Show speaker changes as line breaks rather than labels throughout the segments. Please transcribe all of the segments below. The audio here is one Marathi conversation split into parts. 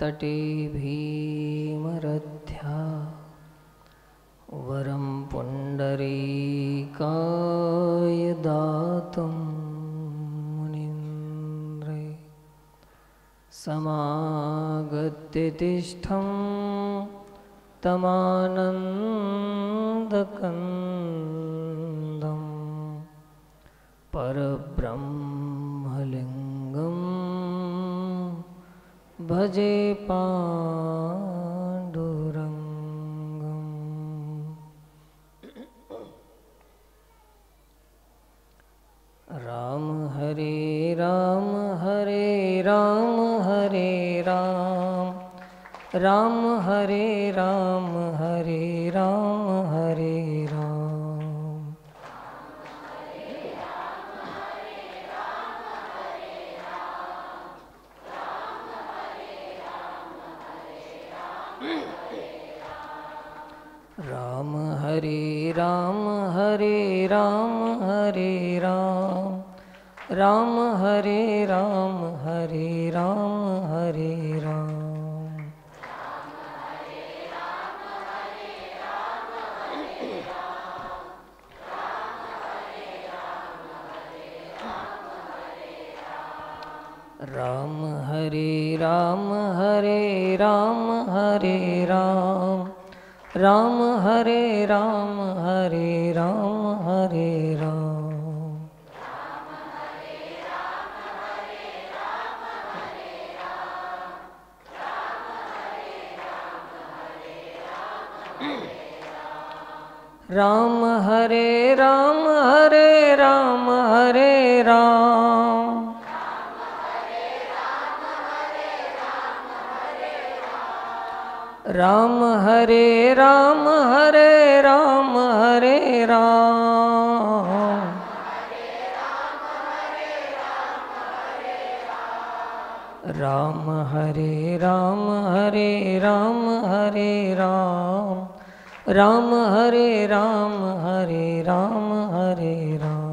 तटे भीमरथ्या वरं पुण्डरीकाय दातुं मुनीन्द्रे समागत्य तिष्ठं तमानन्दकन्दं परब्रह्मलिङ्गं भजे पाण्डुरङ्गम्। राम हरे राम हरे राम हरे राम राम हरे राम हरे राम हरे राम। राम हरे राम हरे राम हरे राम राम हरे राम हरे राम हरे राम। राम हरे राम हरे राम हरे राम राम हरे राम हरे राम हरे राम। राम हरे राम हरे राम हरे राम राम हरे राम हरे राम हरे राम। राम हरे राम हरे राम हरे राम राम हरे राम हरे राम हरे राम।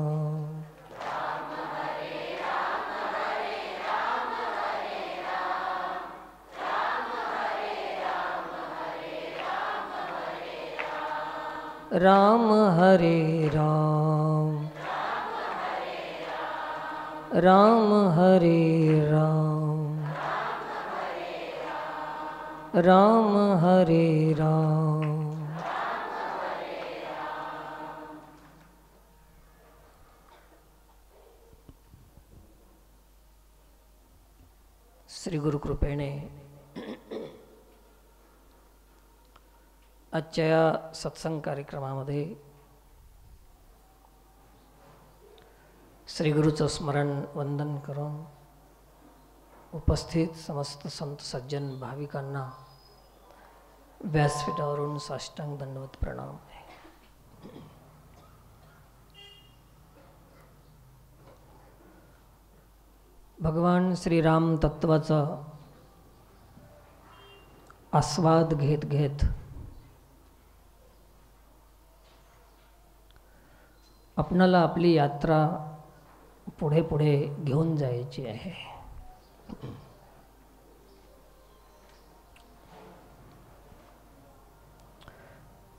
राम हरे राम राम हरे राम राम हरे राम। श्री गुरु कृपेने आजच्या या सत्संग कार्यक्रमामध्ये श्री गुरुचं स्मरण वंदन करून उपस्थित समस्त संत सज्जन भाविकांना व्यासपीठावरून साष्टांग दंडवत प्रणाम आहे। भगवान श्रीराम तत्वाचा आस्वाद घेत घेत आपणाला आपली यात्रा पुढे पुढे घेऊन जायची आहे।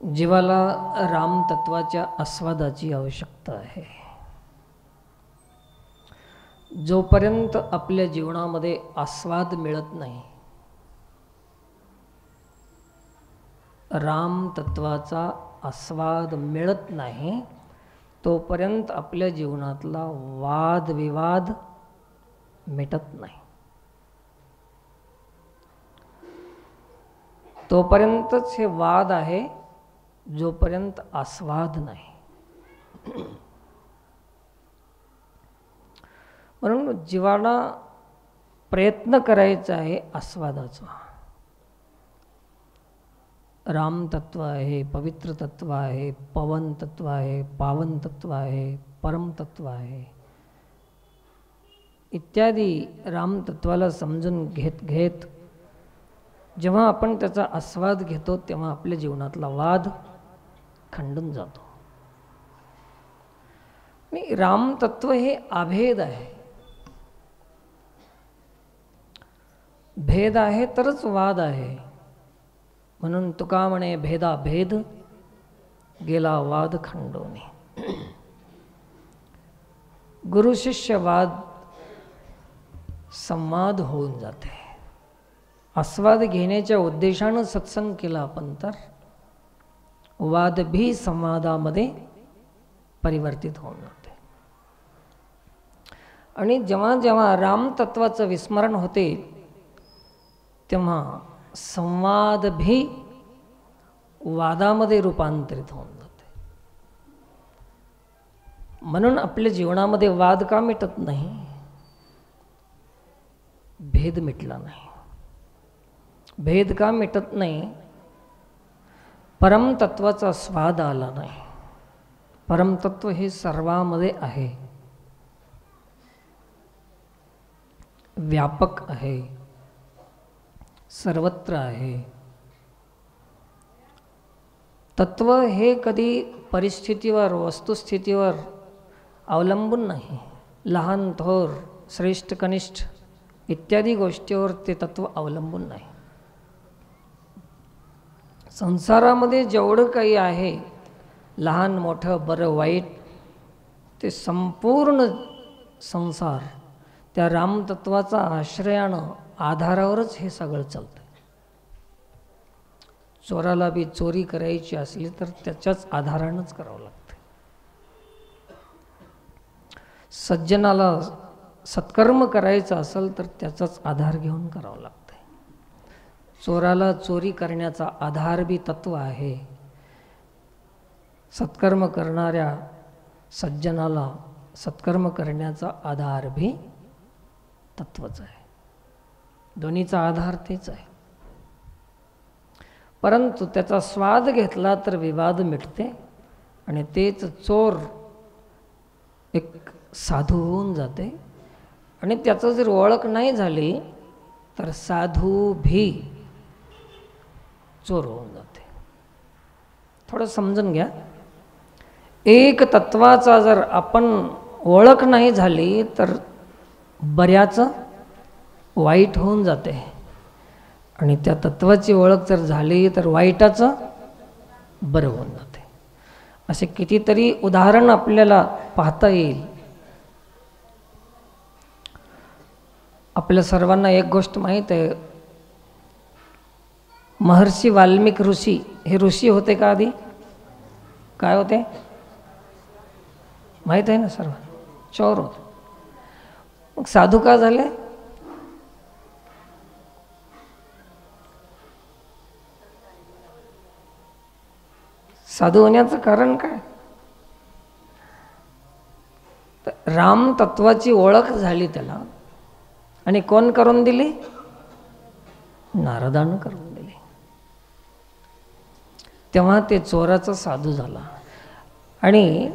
जीवाला राम तत्वाच्या आस्वादाची आवश्यकता आहे। जोपर्यंत आपल्या जीवनामध्ये आस्वाद मिळत नाही, राम तत्वाचा आस्वाद मिळत नाही, तोपर्यंत आपल्या जीवनातला वाद विवाद मिटत नाही। तोपर्यंतच हे वाद आहे जोपर्यंत आस्वाद नाही। म्हणून जीवाला प्रयत्न करायचा आहे आस्वादाचा। राम तत्व आहे, पवित्र तत्व आहे, पवन तत्व आहे, पावन तत्व आहे, परम तत्व आहे इत्यादी राम तत्वाला समजून घेत घेत जेव्हा आपण त्याचा आस्वाद घेतो तेव्हा आपल्या जीवनातला वाद खंडून जातो। आणि राम तत्व हे अभेद आहे। भेद आहे तरच वाद आहे. म्हणून तुका म्हणे भेदा भेद गेला वाद खंडोनी. गुरु शिष्य वाद संवाद होऊन जाते. आस्वाद घेण्याच्या उद्देशानं सत्संग केला आपण तर वाद भी संवादामध्ये परिवर्तित होऊन जाते. आणि जेव्हा जेव्हा रामतत्वाचं विस्मरण होते तेव्हा संवाद भी वादामध्ये रूपांतरित होऊन जाते. म्हणून आपल्या जीवनामध्ये वाद का मिटत नाही? भेद मिटला नाही. भेद का मिटत नाही? परमतत्वाचा स्वाद आला नाही. परमतत्व हे सर्वामध्ये आहे, व्यापक आहे, सर्वत्र आहे. तत्व हे कधी परिस्थितीवर वस्तुस्थितीवर अवलंबून नाही. लहान थोर श्रेष्ठ कनिष्ठ इत्यादी गोष्टीवर ते तत्व अवलंबून नाही. संसारामध्ये जेवढं काही आहे लहान मोठं बरं वाईट ते संपूर्ण संसार त्या रामतत्वाचा आश्रयानं आधारावरच हे सगळं चालतं. चोराला बी चोरी करायची असली तर त्याच्याच आधारानंच करावं लागतं. सज्जनाला सत्कर्म करायचं असेल तर त्याचाच आधार घेऊन करावं लागतं. चोराला चोरी करण्याचा आधार बी तत्व आहे. सत्कर्म करणाऱ्या सज्जनाला सत्कर्म करण्याचा आधार भी तत्वच आहे. दोन्हीचा आधार तेच आहे. परंतु त्याचा स्वाद घेतला तर विवाद मिटते आणि तेच चोर एक साधू होऊन जाते. आणि त्याचं जर ओळख नाही झाली तर साधू भी चोर होऊन जाते. थोडं समजून घ्या. एक तत्वाचा जर आपण ओळख नाही झाली तर बऱ्याच वाईट होऊन जाते. आणि त्या तत्वाची ओळख जर झाली तर वाईटाचं बरं होऊन जाते. असे कितीतरी उदाहरण आपल्याला पाहता येईल. आपल्या सर्वांना एक गोष्ट माहीत आहे, महर्षी वाल्मिक ऋषी हे ऋषी होते का आधी? काय होते माहीत आहे ना सर्व? चोर होते. मग साधू का झाले? साधू होण्याचं कारण काय? तर राम तत्वाची ओळख झाली त्याला. आणि कोण करून दिली? नारदानं करून दिली. तेव्हा ते चोराचा साधू झाला. आणि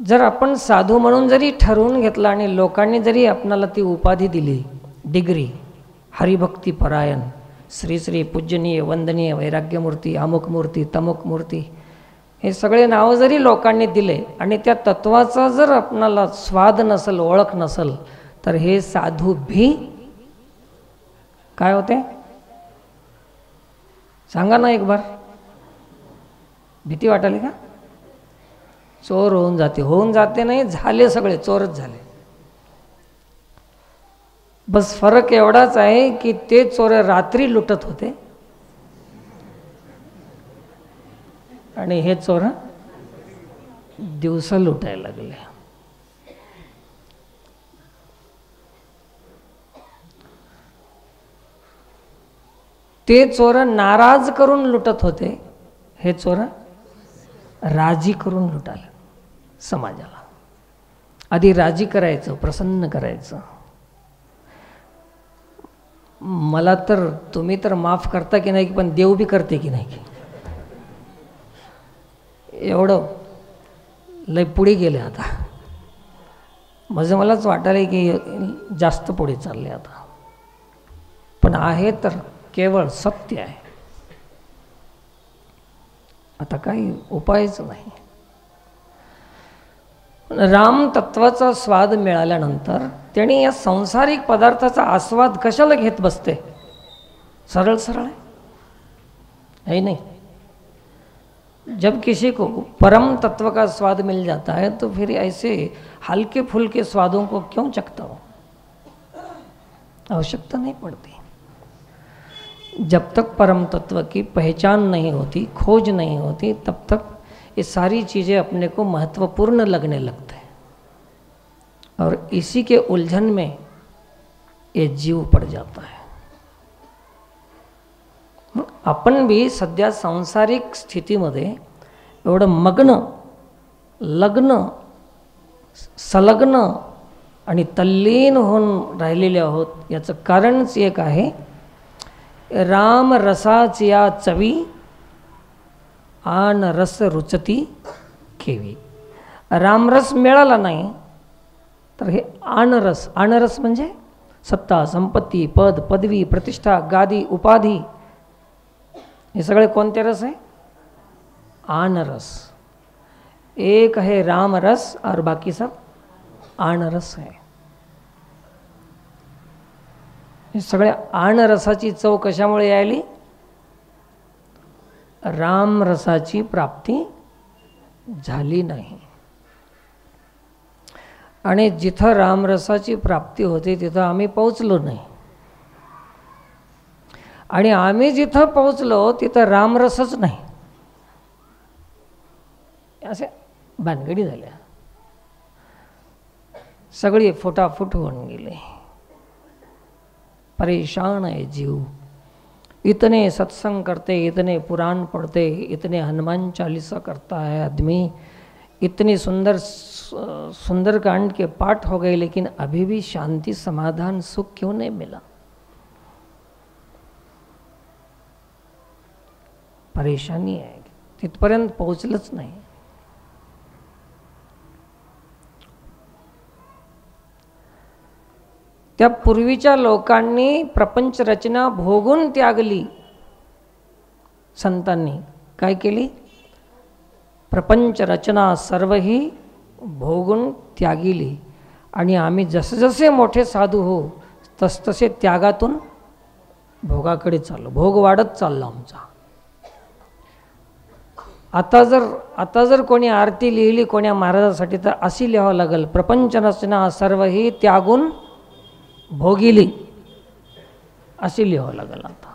जर आपण साधू म्हणून जरी ठरवून घेतला आणि लोकांनी जरी आपणाला ती उपाधी दिली, डिग्री, हरिभक्ती परायण, श्री श्री पूजनीय वंदनीय वैराग्यमूर्ती, अमुक मूर्ती, तमुक मूर्ती, हे सगळे नावं जरी लोकांनी दिले आणि त्या तत्वाचा जर आपणाला स्वाद नसेल, ओळख नसेल, तर हे साधू भी काय होते? सांगा ना एक बार. भीती वाटाली का? चोर होऊन जाते. होऊन जाते नाही, झाले, सगळे चोरच झाले. बस फरक एवढाच आहे की ते चोर रात्री लुटत होते आणि हे चोर दिवसा लुटायला लागले. ते चोर नाराज करून लुटत होते, हे चोर राजी करून लुटाले समाजाला. आधी राजी करायचं, प्रसन्न करायचं. मला तर तुम्ही तर माफ करता की नाही, पण देव बी करते की नाही, एवढं लय पुढे गेले आता. माझं मलाच वाटायला की जास्त पुढे चालले आता. पण आहे तर केवळ सत्य आहे. आता काही उपायच नाही. राम तत्वाचा स्वाद मिळाल्यानंतर त्याने या सांसारिक पदार्थाचा आस्वाद कशाला घेत बसते? सरल सरल है नहीं? जब किसी को परम तत्व का स्वाद मिल जाता है तो फिर ऐसे हल्के फुल्के स्वादों को क्यों चखता हो? आवश्यकता नहीं पड़ती। जब तक परम तत्व की पहचान नहीं होती, खोज नहीं होती, तब तक ये सारी चीज़ें अपने को महत्वपूर्ण लगने लगते हैं और इसी के उलझन में ये जीव पड़ जाता है। आपण बी सध्या सांसारिक स्थितीमध्ये एवढं मग्न, लग्न, संलग्न आणि तल्लीन होऊन राहिलेले आहोत। याचं कारणच एक आहे, राम रसाची या चवी आन रस रुचती केवी। रामरस मिळाला नाही तर हे आनरस, आनरस म्हणजे सत्ता, संपत्ती, पद, पदवी, प्रतिष्ठा, गादी, उपाधी, ये सगळे कोणते रस है? आनरस। एक है राम रस और बाकी सब आनरस है। हे सगळ्या आनरसाची चव कशामुळे यायली? राम रसाची प्राप्ती झाली नाही। आणि जिथं रामरसाची प्राप्ती होते तिथं आम्ही पोहोचलो नाही, आणि आम्ही जिथं पोहोचलो तिथं रामरसच नाही। असे भानगडी झाल्या, सगळी फुटाफूट होऊन गेले। परेशान है जीव। इतने सत्संग करते, इतने पुराण पढ़ते, इतने हनुमान चालीसा करता है आदमी, इतनी सुंदर कांड के पाठ हो गए, लेकिन अभी भी शांति, समाधान, सुख क्यों नहीं मिला? परेशानी आहे, तिथपर्यंत पोहोचलंच नाही। त्या पूर्वीच्या लोकांनी प्रपंच रचना भोगून त्यागली। संतांनी काय केली? प्रपंच रचना सर्वही भोगून त्यागिली। आणि आम्ही जसजसे मोठे साधू हो तसतसे त्यागातून भोगाकडे चाललो, भोग वाढत चालला आमचा। आता जर कोणी आरती लिहिली कोण्या महाराजासाठी तर अशी लिहावं लागेल, प्रपंच रचना सर्वही त्यागून भोगिली, अशी लिहावं लागेल। आता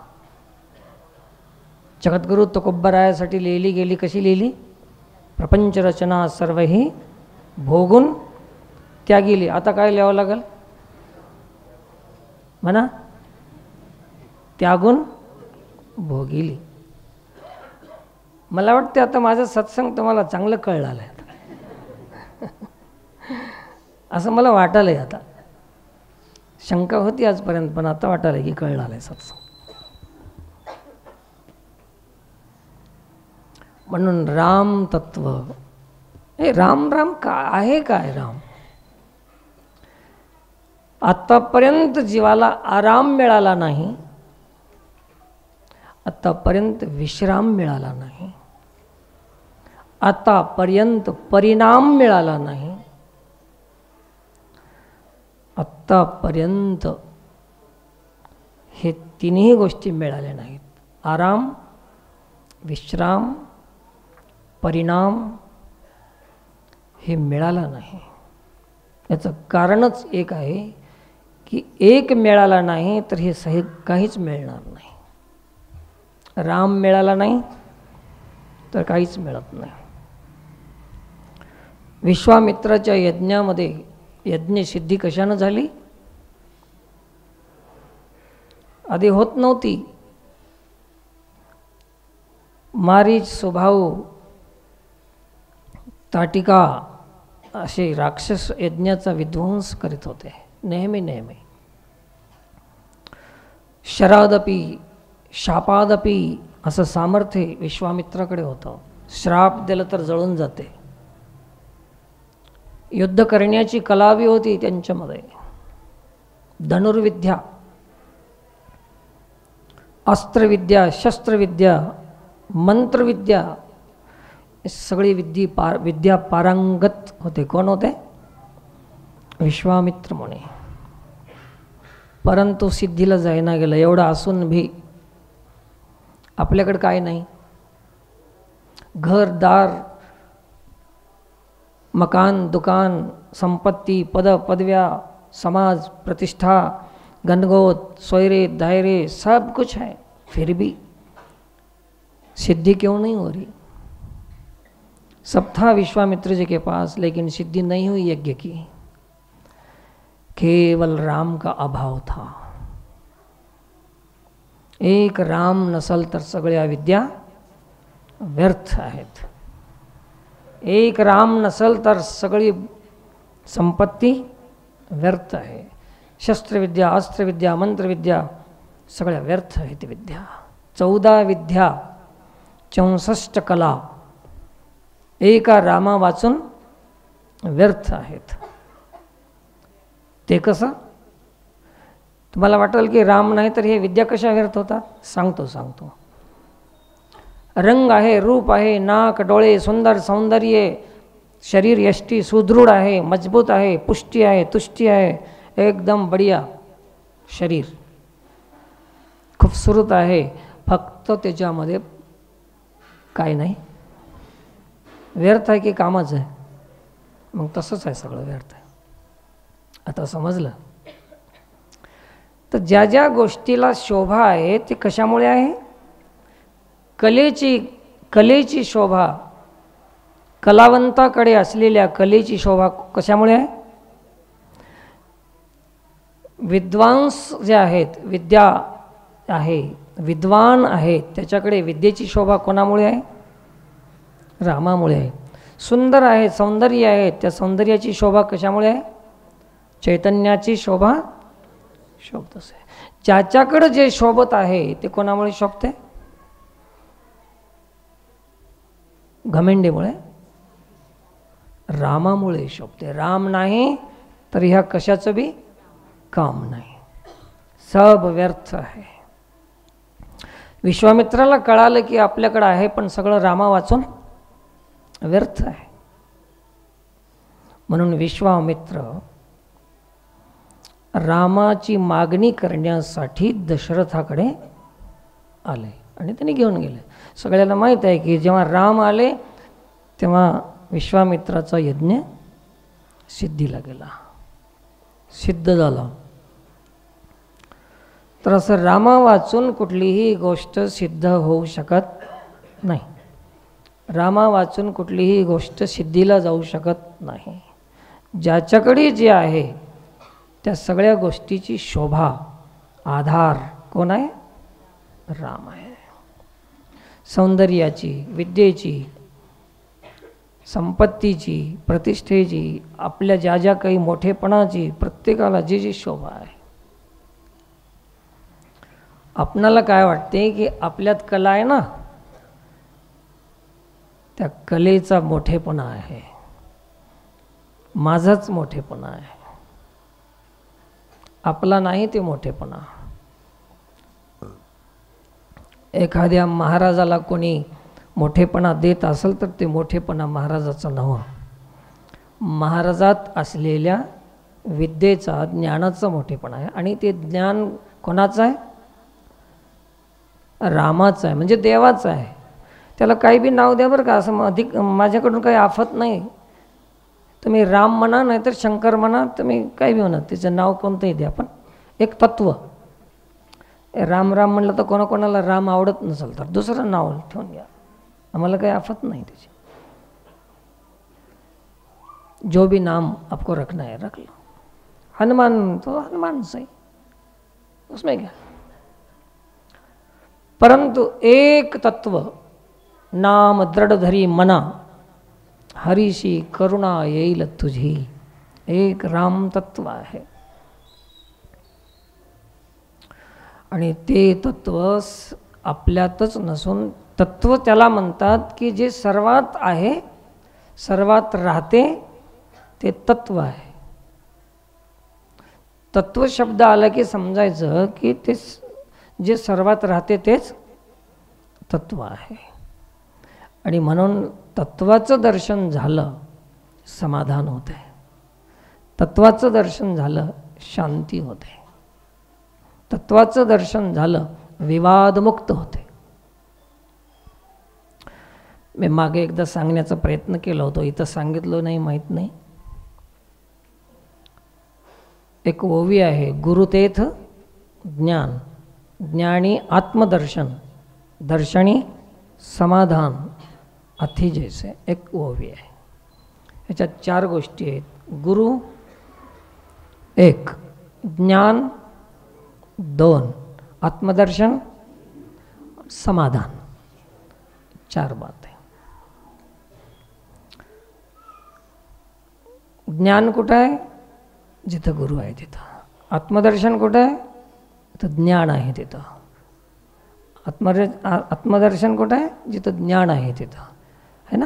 जगद्गुरु तुकोबारायासाठी लिहिली गेली, कशी लिहिली? प्रपंच रचना सर्वही भोगून त्यागिली। आता काय लिहावं लागेल म्हणा? त्यागून भोगिली। मला वाटते आता माझं सत्संग तुम्हाला चांगलं कळलं आहे असं मला वाटायलंय। आता शंका होती आजपर्यंत, पण आता वाटायलंय की कळलं आहे सत्संग। म्हणून राम तत्व हे राम राम का आहे? काय राम? आतापर्यंत जीवाला आराम मिळाला नाही, आतापर्यंत विश्राम मिळाला नाही, आतापर्यंत परिणाम मिळाला नाही, आतापर्यंत हे तिन्ही गोष्टी मिळाल्या नाहीत। आराम, विश्राम, परिणाम हे मिळाला नाही। याचं कारणच एक आहे की एक मिळाला नाही तर हे सही काहीच मिळणार नाही। राम मिळाला नाही तर काहीच मिळत नाही। विश्वामित्राच्या यज्ञामध्ये यज्ञसिद्धी कशानं झाली? आधी होत नव्हती। मारीच, सुभाऊ, ताटिका असे राक्षस यज्ञाचा विध्वंस करीत होते नेहमी। शरादपी शापादपी असं सामर्थ्य विश्वामित्राकडे होतं। श्राप दिलं तर जळून जाते। युद्ध करण्याची कलावी होती त्यांच्यामध्ये, धनुर्विद्या, अस्त्रविद्या, शस्त्रविद्या, मंत्रविद्या, सगळी विद्या पारंगत होते। कोण होते? विश्वामित्र मुनी। परंतु सिद्धीला जायना गेलं. एवढं असून भी आपल्याकडे काय नाही. घरदार, मकान, दुकान, संपत्ती, पद पदव्या, समाज, प्रतिष्ठा, गनगोत, सोयरे दायरे, सब कुछ है, फिर भी सिद्धि क्यों नहीं हो रही? सब था विश्वामित्र जी के पास, लेकिन सिद्धि नहीं हुई यज्ञ की. केवल राम का अभाव था. एक राम नसल तर सगळ्या विद्या व्यर्थ आहेत. एक राम नसल तर सगळी संपत्ती व्यर्थ आहे. शस्त्रविद्या, अस्त्रविद्या, मंत्रविद्या सगळ्या व्यर्थ आहेत विद्या. 14 विद्या, 64 कला एका रामा वाचून व्यर्थ आहेत. ते कसं? तुम्हाला वाटेल की राम नाही तर हे विद्या कशा व्यर्थ होतात? सांगतो. रंग आहे, रूप आहे, नाक, डोळे, सुंदर सौंदर्य, शरीर यष्टी सुदृढ आहे, मजबूत आहे, पुष्टी आहे, तुष्टी आहे, एकदम बढ़िया शरीर, खूबसूरत आहे. फक्त त्याच्यामध्ये काय नाही, व्यर्थ आहे की कामच आहे? मग तसंच आहे, सगळं व्यर्थ आहे. आता समजलं? तर ज्या ज्या गोष्टीला शोभा आहे ती कशामुळे आहे? कलेची शोभा, कलावंताकडे असलेल्या कलेची शोभा कशामुळे आहे? विद्वांस जे आहेत, विद्या आहे, विद्वान आहे, त्याच्याकडे विद्येची शोभा कोणामुळे आहे? रामामुळे आहे. सुंदर आहे, सौंदर्य आहे, त्या सौंदर्याची शोभा कशामुळे आहे? चैतन्याची शोभा शोभत असे. ज्याच्याकडे जे शोभत आहे ते कोणामुळे शोभते? घमेंडीमुळे, रामामुळे शोभते. राम नाही तर ह्या कशाचं बी काम नाही, सब व्यर्थ आहे. विश्वामित्राला कळालं की आपल्याकडे आहे पण सगळं रामा वाचून व्यर्थ आहे. म्हणून विश्वामित्र रामाची मागणी करण्यासाठी दशरथाकडे आले आणि त्यांनी घेऊन गेले. सगळ्यांना माहीत आहे की जेव्हा राम आले तेव्हा विश्वामित्राचा यज्ञ सिद्धीला गेला, सिद्ध झाला. तर असं रामा वाचून कुठलीही गोष्ट सिद्ध होऊ शकत नाही. रामा वाचून कुठलीही गोष्ट सिद्धीला जाऊ शकत नाही. ज्याच्याकडे जे आहे त्या सगळ्या गोष्टीची शोभा, आधार कोण आहे? राम आहे. सौंदर्याची, विद्येची, संपत्तीची, प्रतिष्ठेची, आपल्या ज्या ज्या काही मोठेपणाची, प्रत्येकाला जी जी शोभा आहे. आपणाला काय वाटते की आपल्यात कला आहे ना, त्या कलेचा मोठेपणा आहे, माझाच मोठेपणा आहे, आपला नाही ते मोठेपणा. एखाद्या महाराजाला कोणी मोठेपणा देत असेल तर ते मोठेपणा महाराजाचा नव्हे, महाराजात असलेल्या विद्येचा, ज्ञानाचा मोठेपणा आहे. आणि ते ज्ञान कोणाचं आहे? रामाचं आहे, म्हणजे देवाचं आहे. त्याला काही बी नाव द्या बरं का, असं अधिक माझ्याकडून काही आफत नाही. तुम्ही राम म्हणा नाहीतर शंकर म्हणा, तुम्ही काही बी म्हणा, त्याचं नाव कोणतंही द्या, पण एक तत्व. राम राम म्हणलं तर कोणाकोणाला राम आवडत नसेल तर दुसरं नाव ठेवून घ्या, आम्हाला काही आफत नाही त्याची. जो भी नाम आपको रखना है रख लो. हनुमान तो हनुमान सही, उसमें क्या. परंतु एक तत्व, नाम दृढ धरी मना, हरीशी करुणा येईल तुझी. एक राम तत्व आहे आणि ते तत्व आपल्यातच नसून, तत्व त्याला म्हणतात की जे सर्वात आहे, सर्वात राहते, ते तत्व आहे. तत्व शब्द आला की समजायचं की ते जे सर्वात राहते तेच तत्व आहे. आणि म्हणून तत्वाचं दर्शन झालं समाधान होते, तत्वाचं दर्शन झालं शांती होते. तत्वाचं दर्शन झालं, विवादमुक्त होते. मी मागे एकदा सांगण्याचा प्रयत्न केला होता, इथं सांगितलं नाही माहीत नाही. एक ओवी आहे, गुरुतेथ ज्ञान, ज्ञानी आत्मदर्शन, दर्शनी समाधान, अथी जैसे. एक ओवी आहे, याच्यात 4 गोष्टी आहेत. गुरु 1, ज्ञान 2, आत्मदर्शन, समाधान, 4 बात आहे. ज्ञान कुठं आहे? जिथं गुरु आहे तिथं. आत्मदर्शन कुठं आहे? तर ज्ञान आहे तिथं. आत्मदर्शन कुठं आहे? जिथं ज्ञान आहे तिथं, है ना.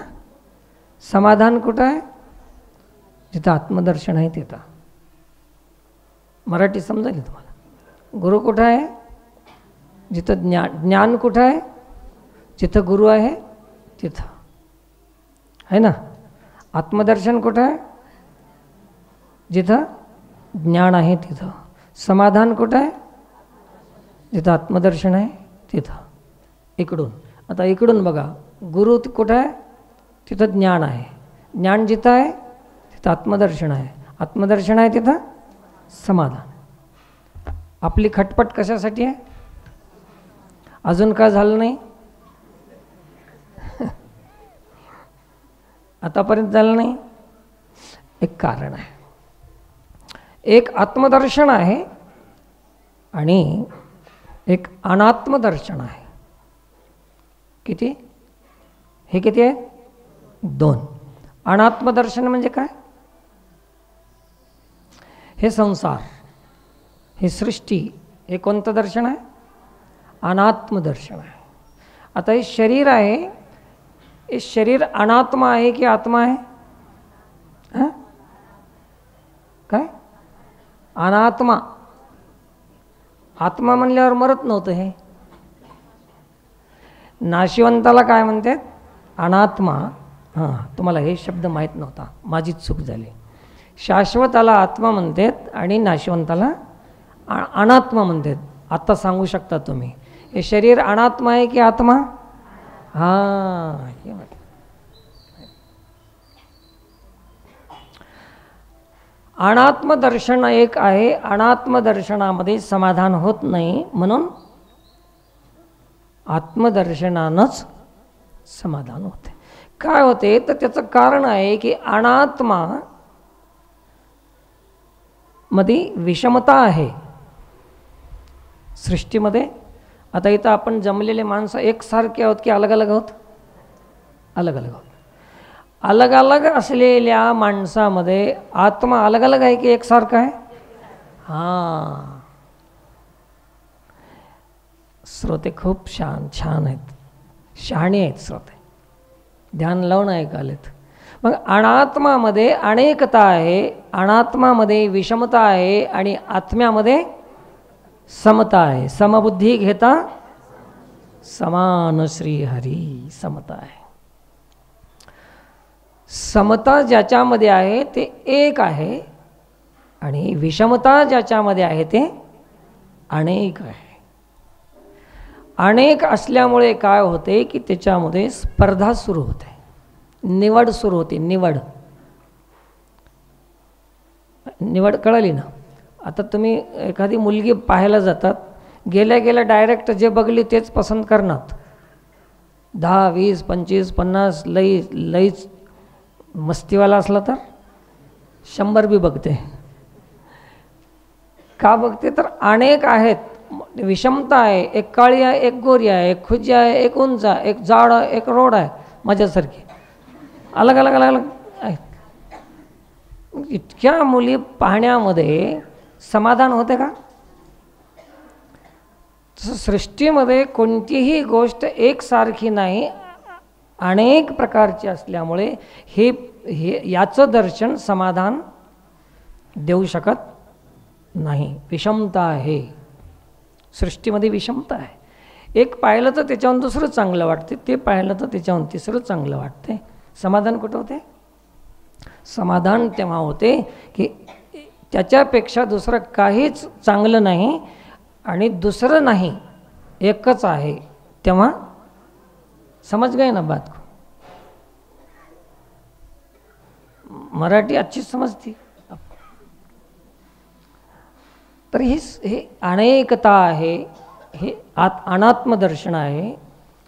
समाधान कुठं आहे? जिथं आत्मदर्शन आहे तिथं. मराठी समजेल तुम्हाला. गुरु कुठं आहे? जिथं ज्ञान कुठं आहे? जिथं गुरु आहे तिथं, है ना. आत्मदर्शन कुठं आहे? जिथं ज्ञान आहे तिथं. समाधान कुठं आहे? जिथं आत्मदर्शन आहे तिथं. इकडून आता इकडून बघा, गुरु कुठं आहे? तिथं ज्ञान आहे. ज्ञान जिथं आहे तिथं आत्मदर्शन आहे. आत्मदर्शन आहे तिथं समाधान. आपली खटपट कशासाठी आहे? अजून का झालं नाही? आतापर्यंत झालं नाही. एक कारण आहे. एक आत्मदर्शन आहे आणि एक अनात्मदर्शन आहे. किती? हे किती आहे? 2. अनात्मदर्शन म्हणजे काय? हे संसार, हे सृष्टी, हे कोणतं दर्शन आहे? अनात्मदर्शन आहे. आता हे शरीर आहे, हे शरीर अनात्मा आहे की आत्मा आहे? हां, काय? अनात्मा. आत्मा म्हणल्यावर मरत नव्हतं हे. नाशिवंताला काय म्हणतात? अनात्मा. हां, तुम्हाला हे शब्द माहीत नव्हता, माझीच चूक झाली. शाश्वताला आत्मा म्हणतात आणि नाशिवंताला अनात्मा म्हणतात. आता सांगू शकता तुम्ही, हे शरीर अनात्मा आहे की आत्मा? हां, हे अनात्मदर्शन एक आहे. अनात्मदर्शनामध्ये समाधान होत नाही, म्हणून आत्मदर्शनानंच समाधान होते. काय होते तर त्याचं कारण आहे की अनात्मा मध्ये विषमता आहे सृष्टीमध्ये. आता इथं आपण जमलेले माणसं एकसारखे आहोत की अलग अलग आहोत? अलग अलग आहोत. अलग अलग असलेल्या माणसामध्ये आत्मा अलग अलग आहे की एकसारखा आहे? हां, श्रोते खूप छान आहेत, शहाणे आहेत श्रोते, ध्यान लावून ऐकालेत. मग अनात्मामध्ये अनेकता आहे, अनात्मामध्ये विषमता आहे आणि आत्म्यामध्ये समता आहे. समबुद्धी घेता समान श्री हरी समता आहे. समता ज्याच्यामध्ये आहे ते एक आहे आणि विषमता ज्याच्यामध्ये आहे ते अनेक आहे. अनेक असल्यामुळे काय होते की त्याच्यामध्ये स्पर्धा सुरू होते, निवड सुरू होते. निवड कळाली ना. आता तुम्ही एखादी मुलगी पाहायला जातात, गेल्या गेल्या डायरेक्ट जे बघली तेच पसंत करणार. 10, 20, 25, 50 लईच मस्तीवाला असला तर 100 बी बघते. का बघते तर अनेक आहेत, विषमता आहे. एक काळी आहे, एक गोरी आहे, एक खुजी आहे, एक उंच आहे, एक जाड आहे, एक रोड आहे, माझ्यासारखी अलग अलग अलग अलग आहेत. इतक्या मुली पाहण्यामध्ये समाधान होते का? तसं सृष्टीमध्ये कोणतीही गोष्ट एकसारखी नाही, अनेक प्रकारची असल्यामुळे हे याचं दर्शन समाधान देऊ शकत नाही. विषमता आहे सृष्टीमध्ये, विषमता आहे. एक पाहिलं तर त्याच्याहून दुसरं चांगलं वाटते, ते पाहिलं तर त्याच्याहून तिसरं चांगलं वाटते. समाधान कुठं होते? समाधान तेव्हा होते की त्याच्यापेक्षा दुसरं काहीच चांगलं नाही आणि दुसरं नाही, एकच आहे, तेव्हा समझ गए ना बात को? मराठी अच्छी समजती. तर हे अनेकता आहे, हे अनात्मदर्शन आहे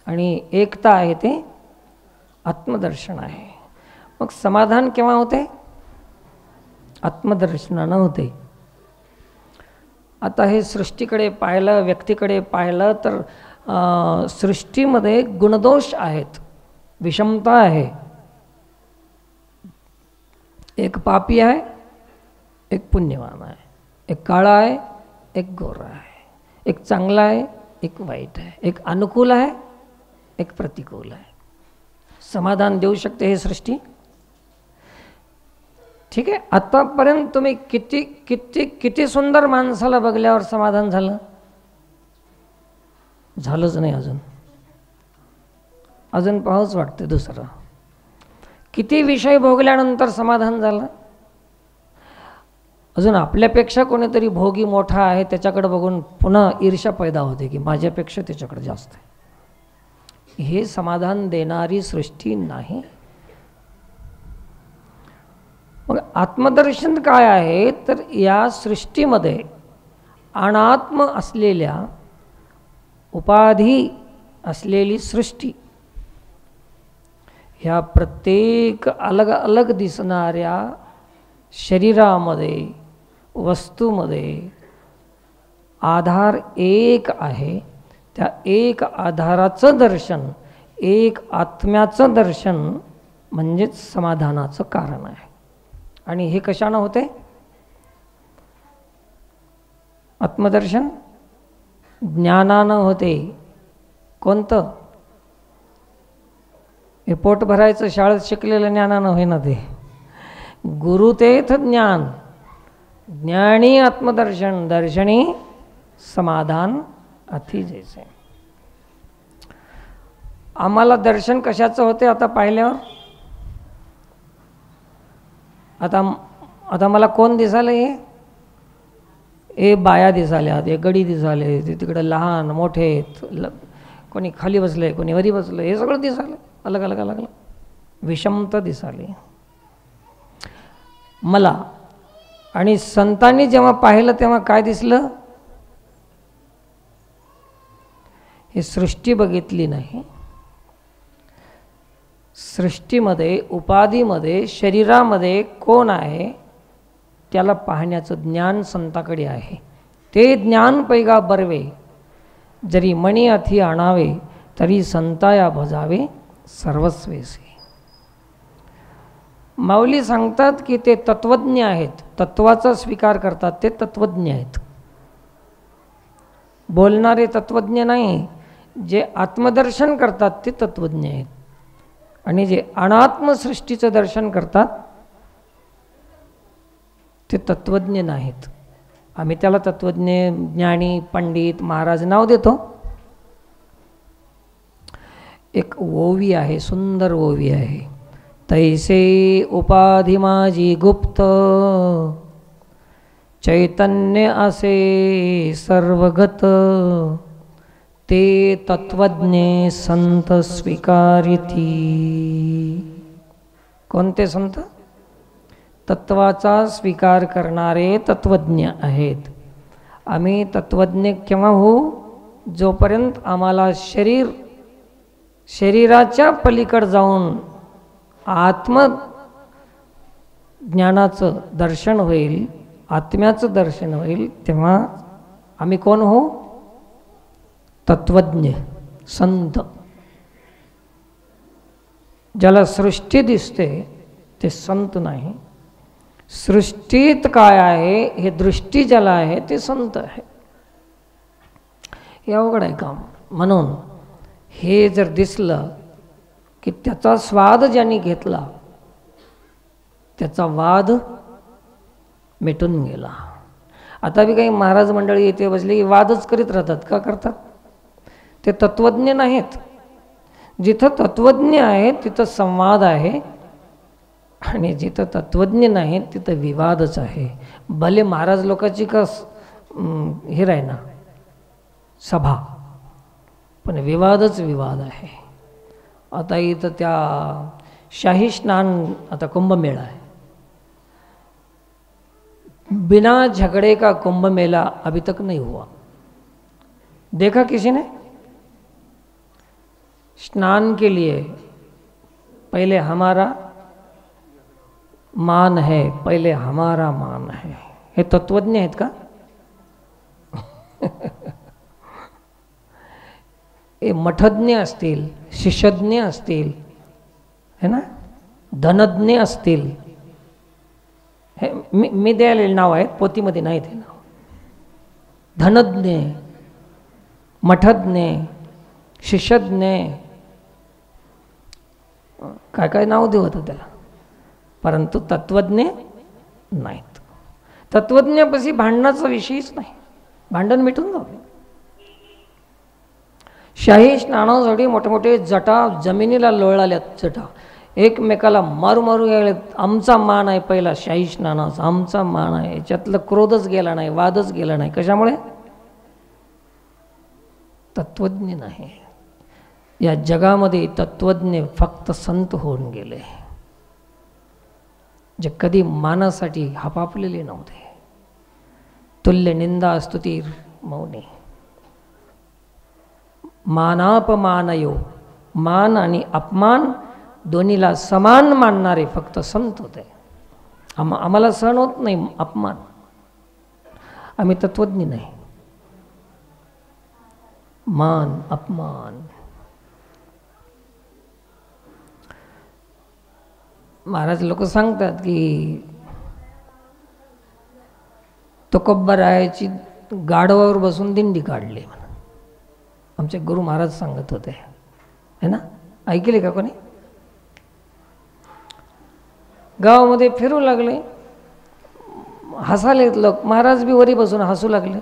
आणि एकता आहे ते आत्मदर्शन आहे. मग समाधान केव्हा होते? आत्मदर्शनानं होते. आता हे सृष्टीकडे पाहिलं, व्यक्तीकडे पाहिलं तर सृष्टीमध्ये गुणदोष आहेत, विषमता आहे. एक पापी आहे, एक पुण्यवान आहे, एक काळा आहे, एक गोरा आहे, एक चांगला आहे, एक वाईट आहे, एक अनुकूल आहे, एक प्रतिकूल आहे. समाधान देऊ शकते हे सृष्टी? ठीक आहे. आतापर्यंत तुम्ही किती किती किती सुंदर माणसाला बघल्यावर समाधान झालं? झालंच नाही. अजून पाहूच वाटते दुसरं. किती विषय भोगल्यानंतर समाधान झालं? अजून आपल्यापेक्षा कोणीतरी भोगी मोठा आहे त्याच्याकडे बघून पुन्हा ईर्ष्या पैदा होते की माझ्यापेक्षा त्याच्याकडे जास्त आहे. हे समाधान देणारी सृष्टी नाही. मग आत्मदर्शन काय आहे? तर या सृष्टीमध्ये अनात्म असलेल्या, उपाधी असलेली सृष्टी, ह्या प्रत्येक अलग अलग दिसणाऱ्या शरीरामध्ये, वस्तूमध्ये आधार एक आहे. त्या एक आधाराचं दर्शन, एक आत्म्याचं दर्शन म्हणजेच समाधानाचं कारण आहे. आणि हे कशानं होते? आत्मदर्शन ज्ञानानं होते. कोणतं? हे पोट भरायचं शाळेत शिकलेलं ज्ञानानं होईना ते. गुरुतेथ ज्ञान, ज्ञानी आत्मदर्शन, दर्शनी समाधान अति जैसे. आम्हाला दर्शन कशाचं होते आता पाहिल्यावर? आता मला कोण दिसाले? हे बाया दिसाल्या, हे गडी दिसाले, ते तिकडे लहान मोठे, कोणी खाली बसले, कोणी वरी बसलं, हे सगळं दिसाले, अलग अलग अलग अलग विषमता दिसाली मला. आणि संतांनी जेव्हा पाहिलं तेव्हा काय दिसलं? हे सृष्टी बघितली नाही. सृष्टीमध्ये, उपाधीमध्ये, शरीरामध्ये कोण आहे त्याला पाहण्याचं ज्ञान संताकडे आहे. ते ज्ञान पैगा बरवे, जरी मणी अथी आणावे, तरी संताया भजावे सर्वस्वेसी. माऊली सांगतात की ते तत्वज्ञ आहेत, तत्वाचा स्वीकार करतात, ते तत्वज्ञ आहेत. बोलणारे तत्वज्ञ नाही, जे आत्मदर्शन करतात ते तत्वज्ञ आहेत. आणि जे अनात्म सृष्टीचं दर्शन करतात ते तत्वज्ञ नाहीत. आम्ही त्याला तत्वज्ञ, ज्ञानी, पंडित, महाराज नाव देतो. एक ओवी आहे, सुंदर ओवी आहे. तैसे उपाधी माझी गुप्त, चैतन्य असे सर्वगत, ते तत्वज्ञ संत स्वीकारिती. कोणते संत? तत्वाचा स्वीकार करणारे तत्वज्ञ आहेत. आम्ही तत्वज्ञ केव्हा होऊ? जोपर्यंत आम्हाला शरीराच्या पलीकडे जाऊन आत्मज्ञानाचं दर्शन होईल, आत्म्याचं दर्शन होईल, तेव्हा आम्ही कोण होऊ? तत्वज्ञ, संत. ज्याला सृष्टी दिसते ते संत नाही. सृष्टीत काय आहे हे दृष्टी ज्याला आहे ते संत आहे. हे अवघड आहे काम. म्हणून हे जर दिसलं की त्याचा स्वाद ज्यांनी घेतला त्याचा वाद मिटून गेला. आता बी काही महाराज मंडळी येथे बसले की वादच करीत राहतात. का करतात? ते तत्वज्ञ नाहीत. जिथं तत्वज्ञ आहे तिथं संवाद आहे, आणि जिथं तत्वज्ञ नाही तिथं विवादच आहे. भले महाराज लोकांची का हे राही ना, सभा, पण विवादच विवाद आहे. आता इथं त्या शाही स्नान, आता कुंभमेळा है, बिना झगड़े का कुंभ मेला अभी तक नहीं हुआ. देखा किसी ने? स्नान के लिए पहले हमारा मान है, पहले हमारा मान है. हे तत्वज्ञ आहेत का? हे मठज्ञ असतील, शिष्यज्ञ असतील, है ना, धनज्ञ असतील. हे मी द्यायला नाव आहेत, पोतीमध्ये नाही ते नाव. धनज्ञ, मठज्ञ, शिष्यज्ञ, काय काय नाव देऊ होतं त्याला, परंतु तत्वज्ञ नाहीत. तत्वज्ञापाशी भांडणाचा विषयच नाही, भांडण मिटून जाऊ. शाही स्नानासाठी मोठे मोठे जटा जमिनीला लोळाल्यात, जटा एकमेकाला मारू मारू गेलेत. आमचा मान आहे पहिला शाही स्नानाचा, आमचा मान आहे. याच्यातलं क्रोधच गेला नाही, वादच गेला नाही. कशामुळे? तत्वज्ञ नाही. या जगामध्ये तत्वज्ञ फक्त संत होऊन गेले, जे कधी मानासाठी हापापलेले नव्हते. तुल्य निंदा स्तुती मौनी. मानापमानयो, मान आणि अपमान दोन्हीला समान मानणारे फक्त संत होते. आम्हाला सहन होत नाही अपमान, आम्ही तत्वज्ञ नाही. मान अपमान. महाराज लोक सांगतात की तुकोबरायाची गाढवावर बसून दिंडी काढली म्हणून. आमचे गुरु महाराज सांगत होते, है ना, ऐकले का कोणी? गावामध्ये फिरू लागले, हसाले लोक. महाराज बी वरी बसून हसू लागले.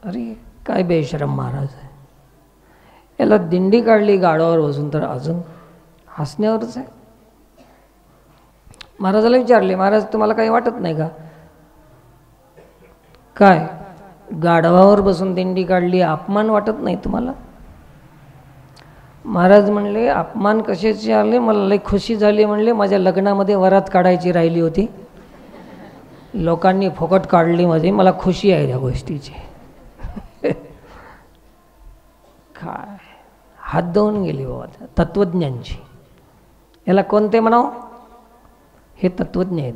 अरे काय बेशरम महाराज आहे, याला दिंडी काढली गाढवावर बसून तर अजून हसण्यावरच आहे. महाराजाला विचारले, महाराज तुम्हाला काही वाटत नाही का? काय गाढवावर बसून दिंडी काढली, अपमान वाटत नाही तुम्हाला? महाराज म्हणले, अपमान कशाचे आले, मला लई खुशी झाली. म्हणले माझ्या लग्नामध्ये वरात काढायची राहिली होती, लोकांनी फुकट काढली माझी, मला खुशी आहे त्या गोष्टीची. काय हात धुवून गेली बाबा तत्वज्ञांची. याला कोणते म्हणाव? हे तत्वज्ञ आहेत.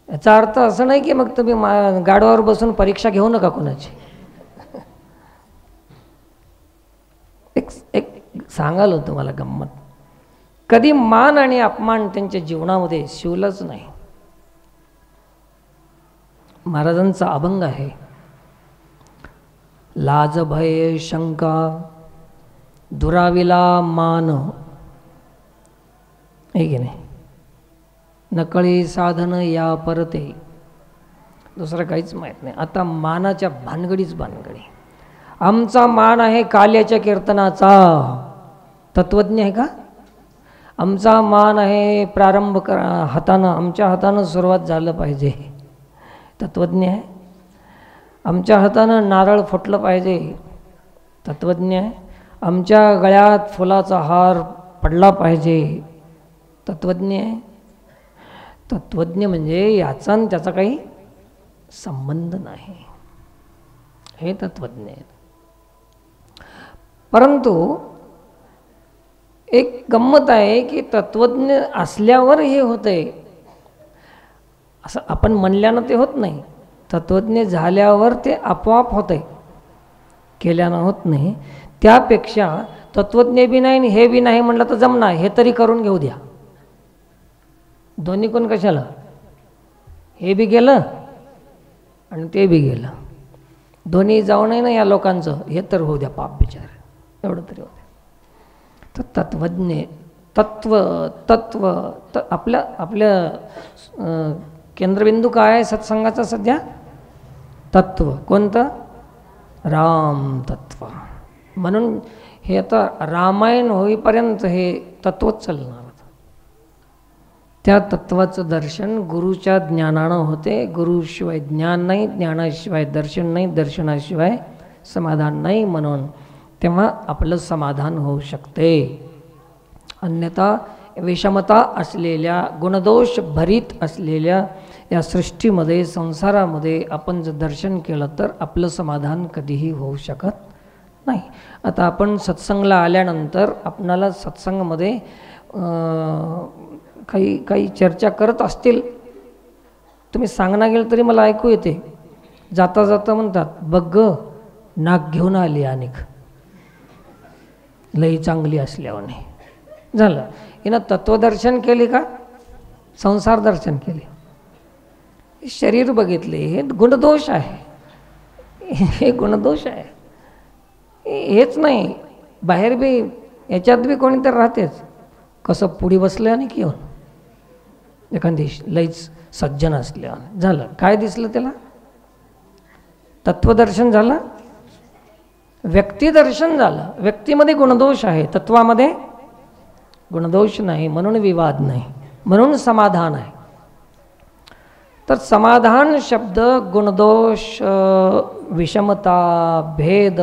याचा अर्थ असं नाही की मग तुम्ही गाढवावर बसून परीक्षा घेऊ नका कोणाची. एक सांगाल होतं मला गंमत. कधी मान आणि अपमान त्यांच्या जीवनामध्ये शिवलंच नाही. महाराजांचा अभंग आहे, लाज भय शंका दुराविला मान, आहे की नाही, नकळी साधन या परते. दुसरं काहीच माहीत नाही. आता मानाच्या भानगडीच भानगडी. आमचा मान आहे काल्याच्या कीर्तनाचा, तत्वज्ञ आहे का? आमचा मान आहे प्रारंभ हातानं, आमच्या हातानं सुरुवात झालं पाहिजे, तत्वज्ञ आहे. आमच्या हातानं नारळ फुटलं पाहिजे, तत्वज्ञ आहे. आमच्या गळ्यात फुलाचा हार पडला पाहिजे, तत्वज्ञ आहे. तत्वज्ञ म्हणजे याचा आणि त्याचा काही संबंध नाही, हे तत्वज्ञ आहे. परंतु एक गंमत आहे की तत्वज्ञ असल्यावर हे होते, असं आपण म्हणल्यानं ते होत नाही. तत्वज्ञ झाल्यावर ते आपोआप होते, केल्यानं होत नाही. त्यापेक्षा तत्वज्ञ बी नाही आणि हे बी नाही म्हणलं तर जमणार, हे तरी करून घेऊ द्या. दोन्ही कोण कशाला? हे बी गेलं आणि ते बी गेलं, दोन्ही जाऊ नये ना या लोकांचं, हे तर होऊ द्या पाप विचार, एवढं तरी होऊ द्या. तर तत्वज्ञ तत्व आपल्या केंद्रबिंदू काय आहे सत्संगाचा सध्या? तत्व. कोणतं? राम तत्व. म्हणून हे आता रामायण होईपर्यंत हे तत्वच चालणार. त्या तत्वाचं दर्शन गुरुच्या ज्ञानानं होते. गुरुशिवाय ज्ञान नाही, ज्ञानाशिवाय दर्शन नाही, दर्शनाशिवाय समाधान नाही. म्हणून तेव्हा आपलं समाधान होऊ शकते. अन्यथा विषमता असलेल्या, गुणदोष भरीत असलेल्या या सृष्टीमध्ये, संसारामध्ये आपण जर दर्शन केलं तर आपलं समाधान कधीही होऊ शकत नाही. आता आपण सत्संगला आल्यानंतर आपणाला सत्संगामध्ये काही चर्चा करत असतील, तुम्ही सांगणं गेलं तरी मला ऐकू येते. जाता जाता म्हणतात, बघ नाक घेऊन आली अनेक लई चांगली असल्याने. झालं, हिनं तत्वदर्शन केले का संसार दर्शन केले? शरीर बघितले, हे गुणदोष आहे, हे गुणदोष आहे. हेच नाही, बाहेर बी याच्यात बी कोणीतरी राहतेच. कसं पुढी बसलं आणि की होऊन एखादी लईच सज्जन असल्यावर झालं. काय दिसलं त्याला? तत्वदर्शन झालं, व्यक्तिदर्शन झालं. व्यक्तीमध्ये गुणदोष आहे, तत्वामध्ये गुणदोष नाही, म्हणून विवाद नाही, म्हणून समाधान आहे. तर समाधान शब्द गुणदोष, विषमता, भेद,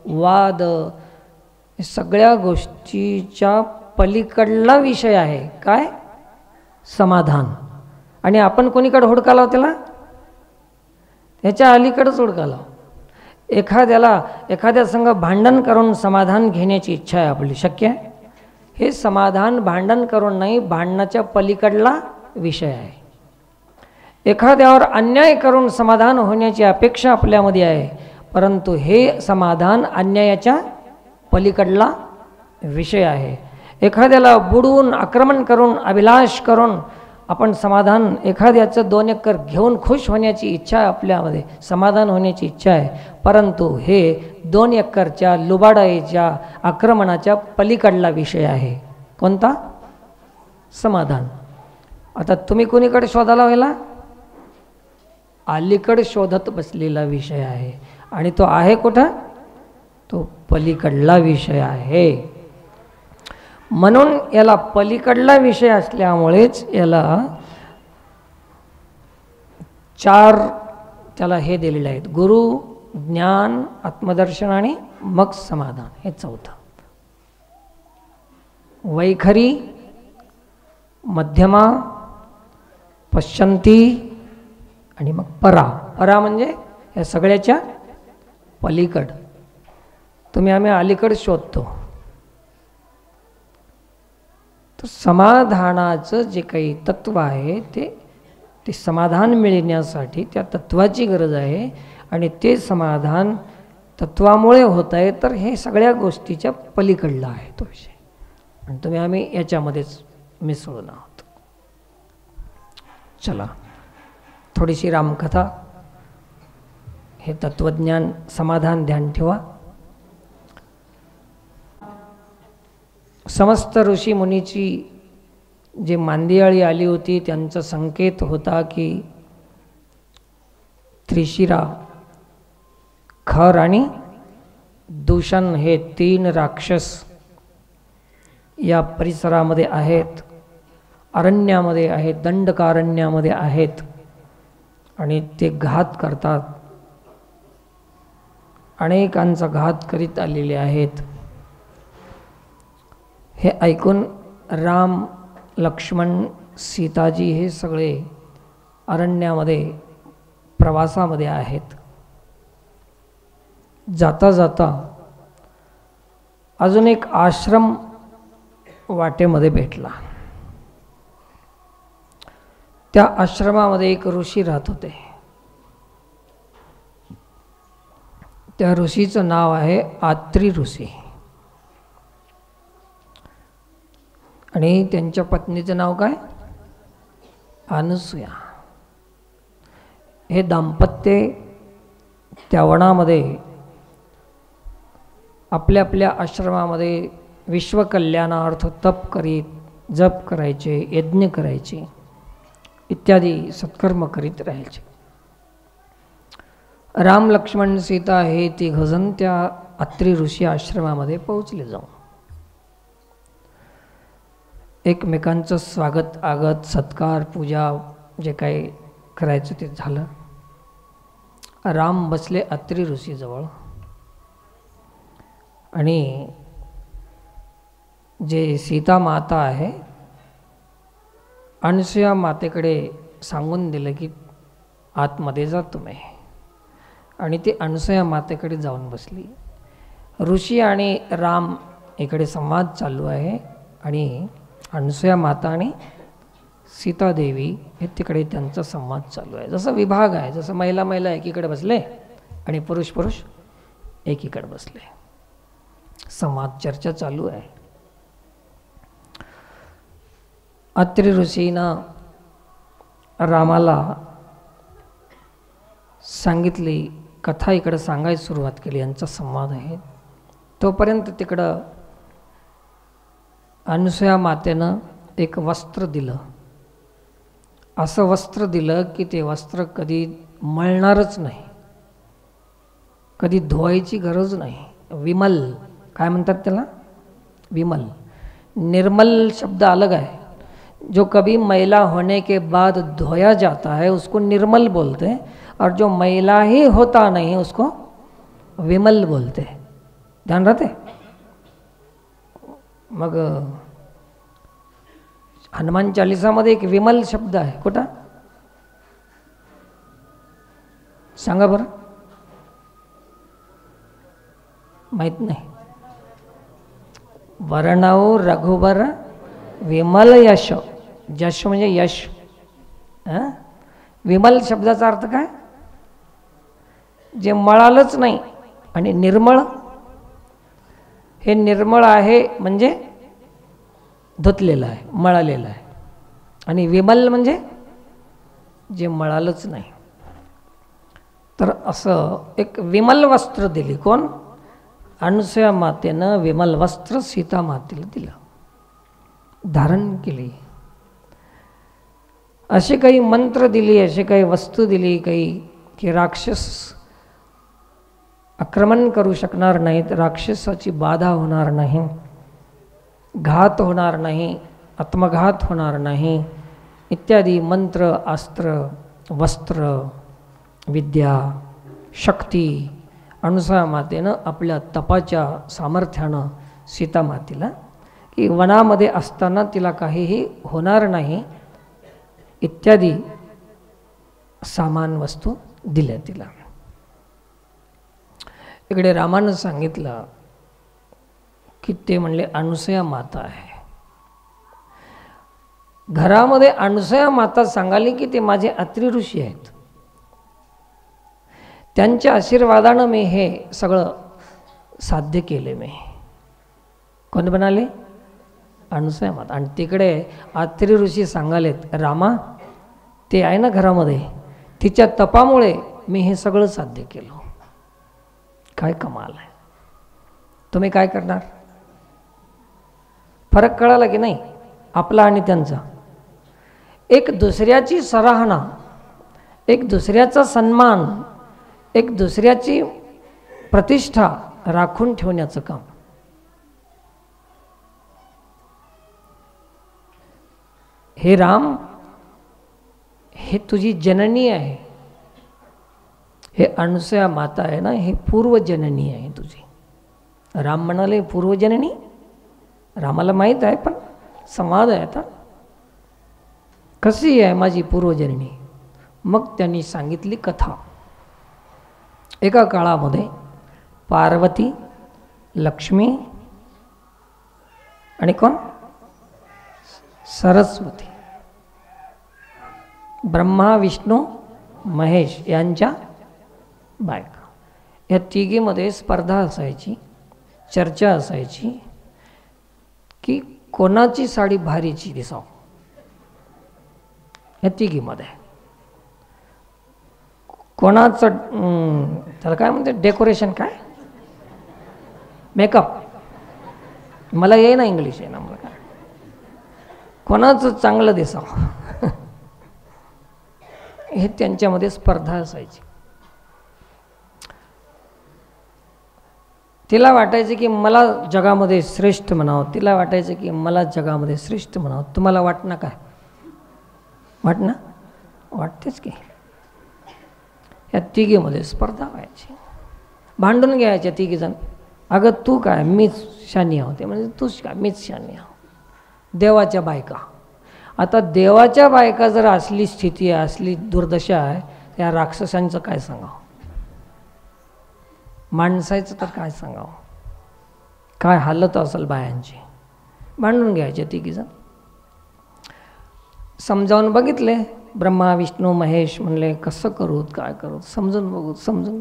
वाद सगळ्या गोष्टीच्या पलीकडला विषय आहे. काय? समाधान. आणि आपण कोणीकडे हुडकालो त्याला? ह्याच्या अलीकडेच हुडकालो. एखाद्या संग भांडण करून समाधान घेण्याची इच्छा आहे आपली, शक्य आहे? हे समाधान भांडण करून नाही, भांडणाच्या पलीकडला विषय आहे. एखाद्यावर अन्याय करून समाधान होण्याची अपेक्षा आपल्यामध्ये आहे, परंतु हे समाधान अन्यायाच्या पलीकडला विषय आहे. एखाद्याला बुडवून, आक्रमण करून, अभिलाष करून आपण समाधान, एखाद्याचं 2 एकर घेऊन खुश होण्याची इच्छा आहे आपल्यामध्ये, समाधान होण्याची इच्छा आहे, परंतु हे 2 एकरच्या लुबाडाईच्या आक्रमणाच्या पलीकडला विषय आहे. कोणता? समाधान. आता तुम्ही कोणीकडे शोधायला व्हायला? अलीकडे शोधत बसलेला विषय आहे. आणि तो आहे कुठं? तो पलीकडला विषय आहे. म्हणून याला पलीकडला विषय असल्यामुळेच याला 4 त्याला हे दिलेले आहेत: गुरु, ज्ञान, आत्मदर्शन आणि मग समाधान. हे 4. वैखरी, मध्यमा, पश्चंती आणि मग परा. परा म्हणजे या सगळ्याच्या पलीकड. आम्ही अलीकड शोधतो. तर समाधानाचं जे काही तत्व आहे ते समाधान मिळण्यासाठी त्या तत्वाची गरज आहे. आणि ते समाधान तत्वामुळे होत आहे, तर हे सगळ्या गोष्टीच्या पलीकडला आहे तो विषय. आणि आम्ही याच्यामध्येच मिसळून आहोत. चला, थोडीशी रामकथा. हे तत्वज्ञान, समाधान ध्यान ठेवा. समस्त ऋषी मुनीची जी मांदियाळी आली होती, त्यांचा संकेत होता की त्रिशिरा, खर आणि दूषण हे 3 राक्षस या परिसरामध्ये आहेत, अरण्यामध्ये आहेत, दंडकारण्यामध्ये आहेत आणि ते घात करतात. अनेकांचा घात करीत आलेले आहेत. हे ऐकून राम, लक्ष्मण, सीताजी हे सगळे अरण्यामध्ये प्रवासामध्ये आहेत. जाता जाता अजून एक आश्रम वाटेमध्ये भेटला. त्या आश्रमामध्ये एक ऋषी राहत होते. त्या ऋषीचं नाव आहे आत्री ऋषी आणि त्यांच्या पत्नीचं नाव काय? अनुसूया. हे दाम्पत्य त्या वनामध्ये आपल्या आपल्या आश्रमामध्ये विश्वकल्याणार्थ तप करीत, जप करायचे, यज्ञ करायचे, इत्यादी सत्कर्म करीत राहायचे. राम, लक्ष्मण, सीता हे 3 जण त्या अत्री ऋषी आश्रमामध्ये पोहोचले. जाऊन एकमेकांचं स्वागत आगत सत्कार पूजा जे काही करायचं ते झालं. राम बसले अत्रि ऋषीजवळ आणि जे सीता माता आहे अनसूया मातेकडे सांगून दिलं की आतमध्ये जा तुम्ही, आणि ती अनसूया मातेकडे जाऊन बसली. ऋषी आणि राम इकडे संवाद चालू आहे आणि अनसूया माता आणि सीतादेवी हे तिकडे त्यांचा संवाद चालू आहे. जसं विभाग आहे, जसं महिला महिला एकीकडे बसले आणि पुरुष पुरुष एकीकडे बसले, संवाद चर्चा चालू आहे. अत्रि ऋषीनं रामाला सांगितली कथा, इकडं सांगायला सुरुवात केली. यांचा संवाद आहे तोपर्यंत तिकडं अनसूया मातेनं एक वस्त्र दिलं. असं वस्त्र दिलं की ते वस्त्र कधी मळणारच नाही, कधी धुवायची गरज नाही. विमल काय म्हणतात त्याला? विमल. निर्मल शब्द अलग है. जो कभी मैला होने के बाद धोया जाता है उसको निर्मल बोलते हैं, और जो मैला ही होता नहीं उसको विमल बोलते हैं. ध्यान रहते. मग हनुमान चालिसामध्ये एक विमल शब्द आहे. कुठं सांगा बरं, माहित नाही. वर्णव रघुबर विमल यश. यश म्हणजे यश. विमल शब्दाचा अर्थ काय? जे मळालंच नाही. आणि निर्मळ, हे निर्मळ आहे म्हणजे धुतलेलं आहे, मळालेलं आहे. आणि विमल म्हणजे जे मळालंच नाही. तर असं एक विमल वस्त्र दिली. कोण? अनसूया मातेनं विमल वस्त्र सीता मातेला दिलं, धारण केली. असे काही मंत्र दिली, असे काही वस्तू दिली काही की राक्षस आक्रमण करू शकणार नाहीत, राक्षसाची बाधा होणार नाही, घात होणार नाही, आत्मघात होणार नाही, इत्यादी मंत्र, अस्त्र, वस्त्र, विद्या, शक्ती अनसूया मातेनं आपल्या तपाच्या सामर्थ्यानं सीता मातेला, की वनामध्ये असताना तिला काहीही होणार नाही, इत्यादी सामान वस्तू दिल्या तिला. इकडे रामानं सांगितलं की ते म्हणले अनसूया माता आहे. घरामध्ये अनसूया माता सांगाली की ते माझे अत्रि ऋषी आहेत. त्यांच्या आशीर्वादानं मी हे सगळं साध्य केले. मी कोण बनाले? अनसूया माता. आणि तिकडे अत्रि ऋषी सांगालेत रामा ते आहे ना घरामध्ये, तिच्या तपामुळे मी हे सगळं साध्य केलं. काय कमाल आहे. तुम्ही काय करणार? फरक कळाला की नाही आपला आणि त्यांचा? एक दुसऱ्याची सराहना, एक दुसऱ्याचा सन्मान, एक दुसऱ्याची प्रतिष्ठा राखून ठेवण्याचं काम. हे राम, हे तुझी जननी आहे. हे अनसूया माता आहे ना, हे पूर्वजननी आहे तुझी. राम म्हणाले पूर्वजननी. रामाला माहीत आहे, पण संवाद आहे आता. कशी आहे माझी पूर्वजननी? मग त्यांनी सांगितली कथा. एका काळामध्ये पार्वती, लक्ष्मी आणि कोण? सरस्वती, ब्रह्मा विष्णू महेश यांच्या बायका. या तिघीमध्ये स्पर्धा असायची, चर्चा असायची की कोणाची साडी भारीची दिसाव. या तिघीमध्ये कोणाचं त्याला काय म्हणते, डेकोरेशन, काय मेकअप, मला ये ना इंग्लिश आहे ना, मला काय, कोणाचं चांगलं दिसावं हे त्यांच्यामध्ये स्पर्धा असायची. तिला वाटायचं की मला जगामध्ये श्रेष्ठ म्हणावं, तिला वाटायचं की मला जगामध्ये श्रेष्ठ म्हणावं. तुम्हाला वाटणं काय? वाटणं वाटतेच की. या तिघीमध्ये स्पर्धा व्हायची, भांडून घ्यायच्या तिघीजण. अगं तू काय, मीच शानी आहो. ते म्हणजे तूच काय, मीच शानी आहो. देवाच्या बायका. आता देवाच्या बायका जर असली स्थिती आहे, असली दुर्दशा आहे, त्या राक्षसांचं काय सांगावं, माणसाचं तर काय सांगावं, काय हालत असेल बायांची. भांडून घ्यायचे तिघीजण. समजावून बघितले, ब्रह्मा विष्णू महेश म्हणले कसं करूत, काय करूत, समजून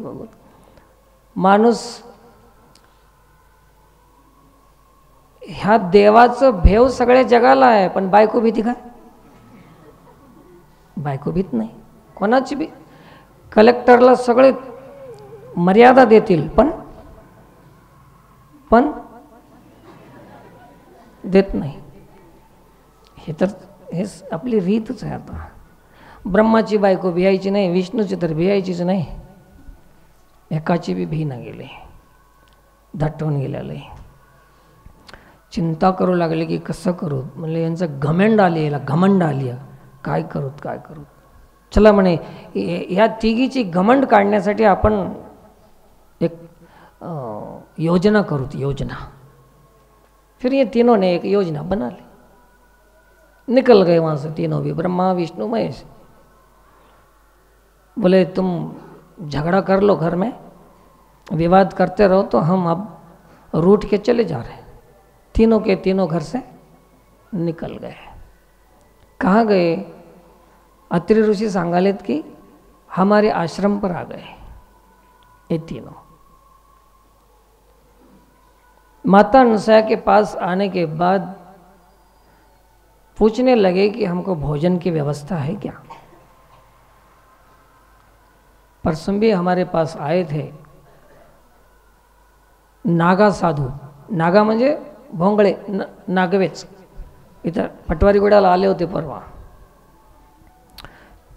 बघूत. माणूस ह्या देवाचं भेव सगळ्या जगाला आहे, पण बायको भीती काय? बायको भीत नाही कोणाची बी. कलेक्टरला सगळे मर्यादा देतील, पण देत नाही. हेच आपली रीतच आहे. आता ब्रह्माची बायको भियायची नाही, विष्णूची तर भियायचीच नाही. एकाची बी भी ना गेले, दाटवून गेलेलं. चिंता करू लागले की कसं करू. म्हणजे यांचं घमंड आली, याला घमंड आली, काय करूत. चला म्हणे ह्या तिघीची घमंड काढण्यासाठी आपण एक योजना करूत, योजना. फिर ये तीनों ने एक योजना बना ली. निकल गए वहाँ से तीनों भी, ब्रह्मा विष्णु महेश. बोले तुम झगड़ा कर लो घर में, विवाद करते रहो, तो हम अब रूठ के चले जा रहे हैं. तीनों के तीनों घर से निकल गए. कहाँ गए? अत्रि ऋषि सांगालेत कि हमारे आश्रम पर आ गए ये तीनों. माता अनसुया के पास आने के बाद पूछने लगे कि हमको भोजन की व्यवस्था है क्या. परसों भी हमारे पास आए थे नागा साधू. नागा म्हणजे भोंगळे, नागवेच. इथं पटवारीगुड्याला आले होते परवा.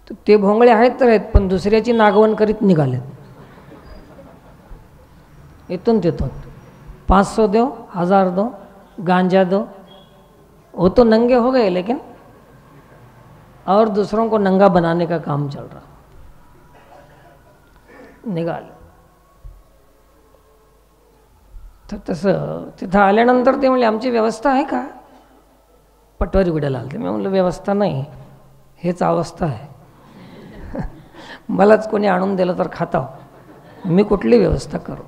तर ते भोंगळे आहेत तर आहेत, पण दुसऱ्याची नागवण करीत निघालेत. इथून तिथून 500 दो, 1000 दो, गांजा दो. वो तो नंगे हो गए, लेकिन और दूसरों को नंगा बनाने का काम चल रहा. निघाले. तर तसं तिथं आल्यानंतर ते म्हणले आमची व्यवस्था आहे का. पटवारी गुड्याला आले. मी म्हणलं व्यवस्था नाही, हेच अवस्था आहे. मलाच कोणी आणून दिलं तर खाता, मी कुठली व्यवस्था करू.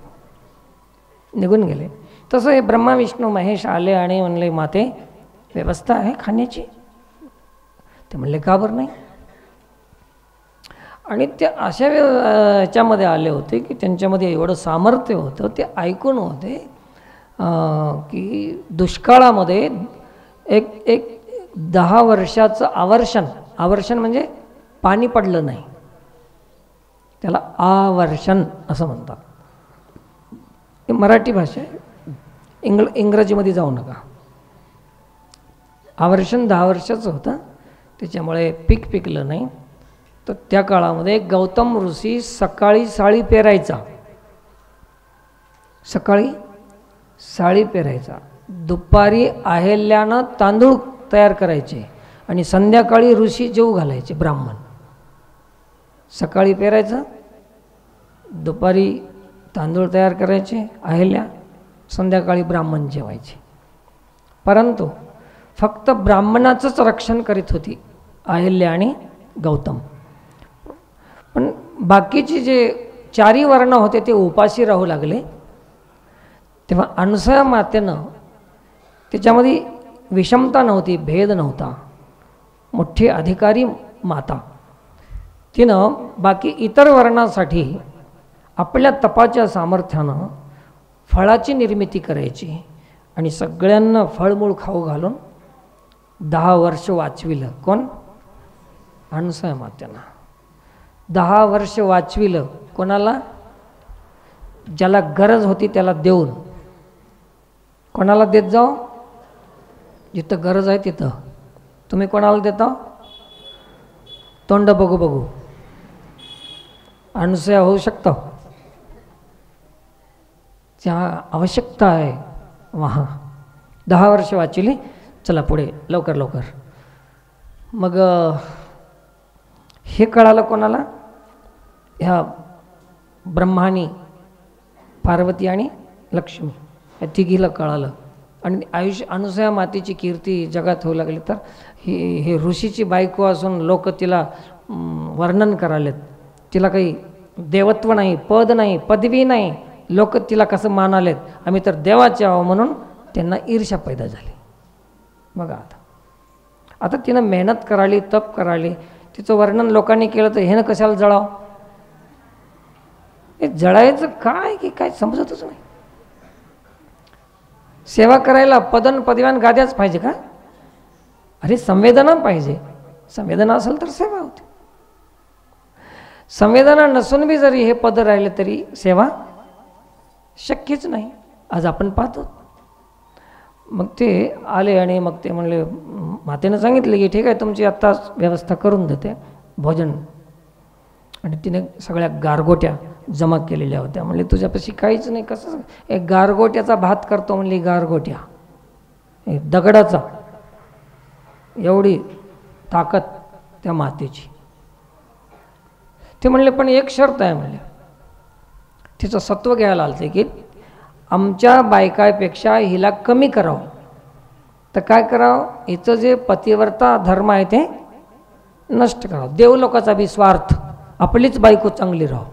निघून गेले. तसं हे ब्रह्मा विष्णू महेश आले आणि म्हणले माते व्यवस्था आहे खाण्याची. ते म्हणले का बरं नाही. आणि ते अशा ह्याच्यामध्ये आले होते की त्यांच्यामध्ये एवढं सामर्थ्य होतं. ते ऐकून होते की दुष्काळामध्ये एक 10 वर्षाचं आवर्षण म्हणजे पाणी पडलं नाही, त्याला आवर्षण असं म्हणतात. ही मराठी भाषा आहे, इंग्रजीमध्ये जाऊ नका. आवर्षण 10 वर्षाचं होतं, त्याच्यामुळे पीक पिकलं नाही. तर त्या काळामध्ये गौतम ऋषी सकाळी साळी पेरायचा, सकाळी साळी पेरायचा, दुपारी अहिल्यानं तांदूळ तयार करायचे आणि संध्याकाळी ऋषी जेवू घालायचे ब्राह्मण. सकाळी पेरायचं, दुपारी तांदूळ तयार करायचे अहिल्या, संध्याकाळी ब्राह्मण जेवायचे. परंतु फक्त ब्राह्मणाचंच रक्षण करीत होती अहिल्या आणि गौतम. पण बाकीचे जे 4 वर्ण होते ते उपाशी राहू लागले. तेव्हा अनसुया मातेनं त्याच्यामध्ये विषमता नव्हती, भेद नव्हता. मोठी अधिकारी माता, तिनं बाकी इतर वर्णासाठी आपल्या तपाच्या सामर्थ्यानं फळाची निर्मिती करायची आणि सगळ्यांना फळमूळ खाऊ घालून 10 वर्ष वाचविलं. कोण? अनसुया मातेनं 10 वर्ष वाचविलं. कोणाला? ज्याला गरज होती त्याला देऊन. कोणाला देत जाओ? जिथं गरज आहे तिथं. तुम्ही कोणाला देता? तोंड बघू बघू अनसुया होऊ शकतो. जहाँ आवश्यकता आहे वहाँ 10 वर्ष वाचली, चला पुढे लवकर लवकर. मग हे कळालं कोणाला? ह्या ब्रह्मानी, पार्वती आणि लक्ष्मी या तिघीला कळालं. आणि अनुसूया मातेची कीर्ती जगात होऊ लागली. तर हे ऋषीची बायको असून लोक तिला वर्णन करालेत. तिला काही देवत्व नाही, पद नाही, पदवी नाही, लोक तिला कसं मानालेत, आम्ही तर देवाचे आहो, म्हणून त्यांना ईर्ष्या पैदा झाली. बघा आता तिनं मेहनत कराली, तप कराली, तिचं वर्णन लोकांनी केलं तर ह्यानं कशाला जळावं? हे जळायचं काय की काय समजतच नाही. सेवा करायला पदन पदव्यान गाद्याच पाहिजे का? अरे संवेदना पाहिजे. संवेदना असेल तर सेवा होते. संवेदना नसून बी जरी हे पद राहिले तरी सेवा शक्यच नाही. आज आपण पाहतो. मग ते आले आणि मग ते म्हणले, मातेनं सांगितलं की ठीक आहे तुमची आत्ताच व्यवस्था करून देते भोजन. आणि तिने सगळ्या गारगोट्या जमा केलेल्या होत्या. म्हणले तुझ्यापाशी काहीच नाही, कसं एक गारगोट्याचा भात करतो म्हणली. गारगोट्या दगडाचा, एवढी ताकद त्या मातेची. ते म्हणले पण एक शर्त आहे म्हणले. तिचं सत्व घ्यायला आलते की आमच्या बायकापेक्षा हिला कमी करावं. तर काय करावं? हिचं जे पतिव्रता धर्म आहे ते नष्ट करावं. देवलोकाचा बी स्वार्थ, आपलीच बायको चांगली राहो.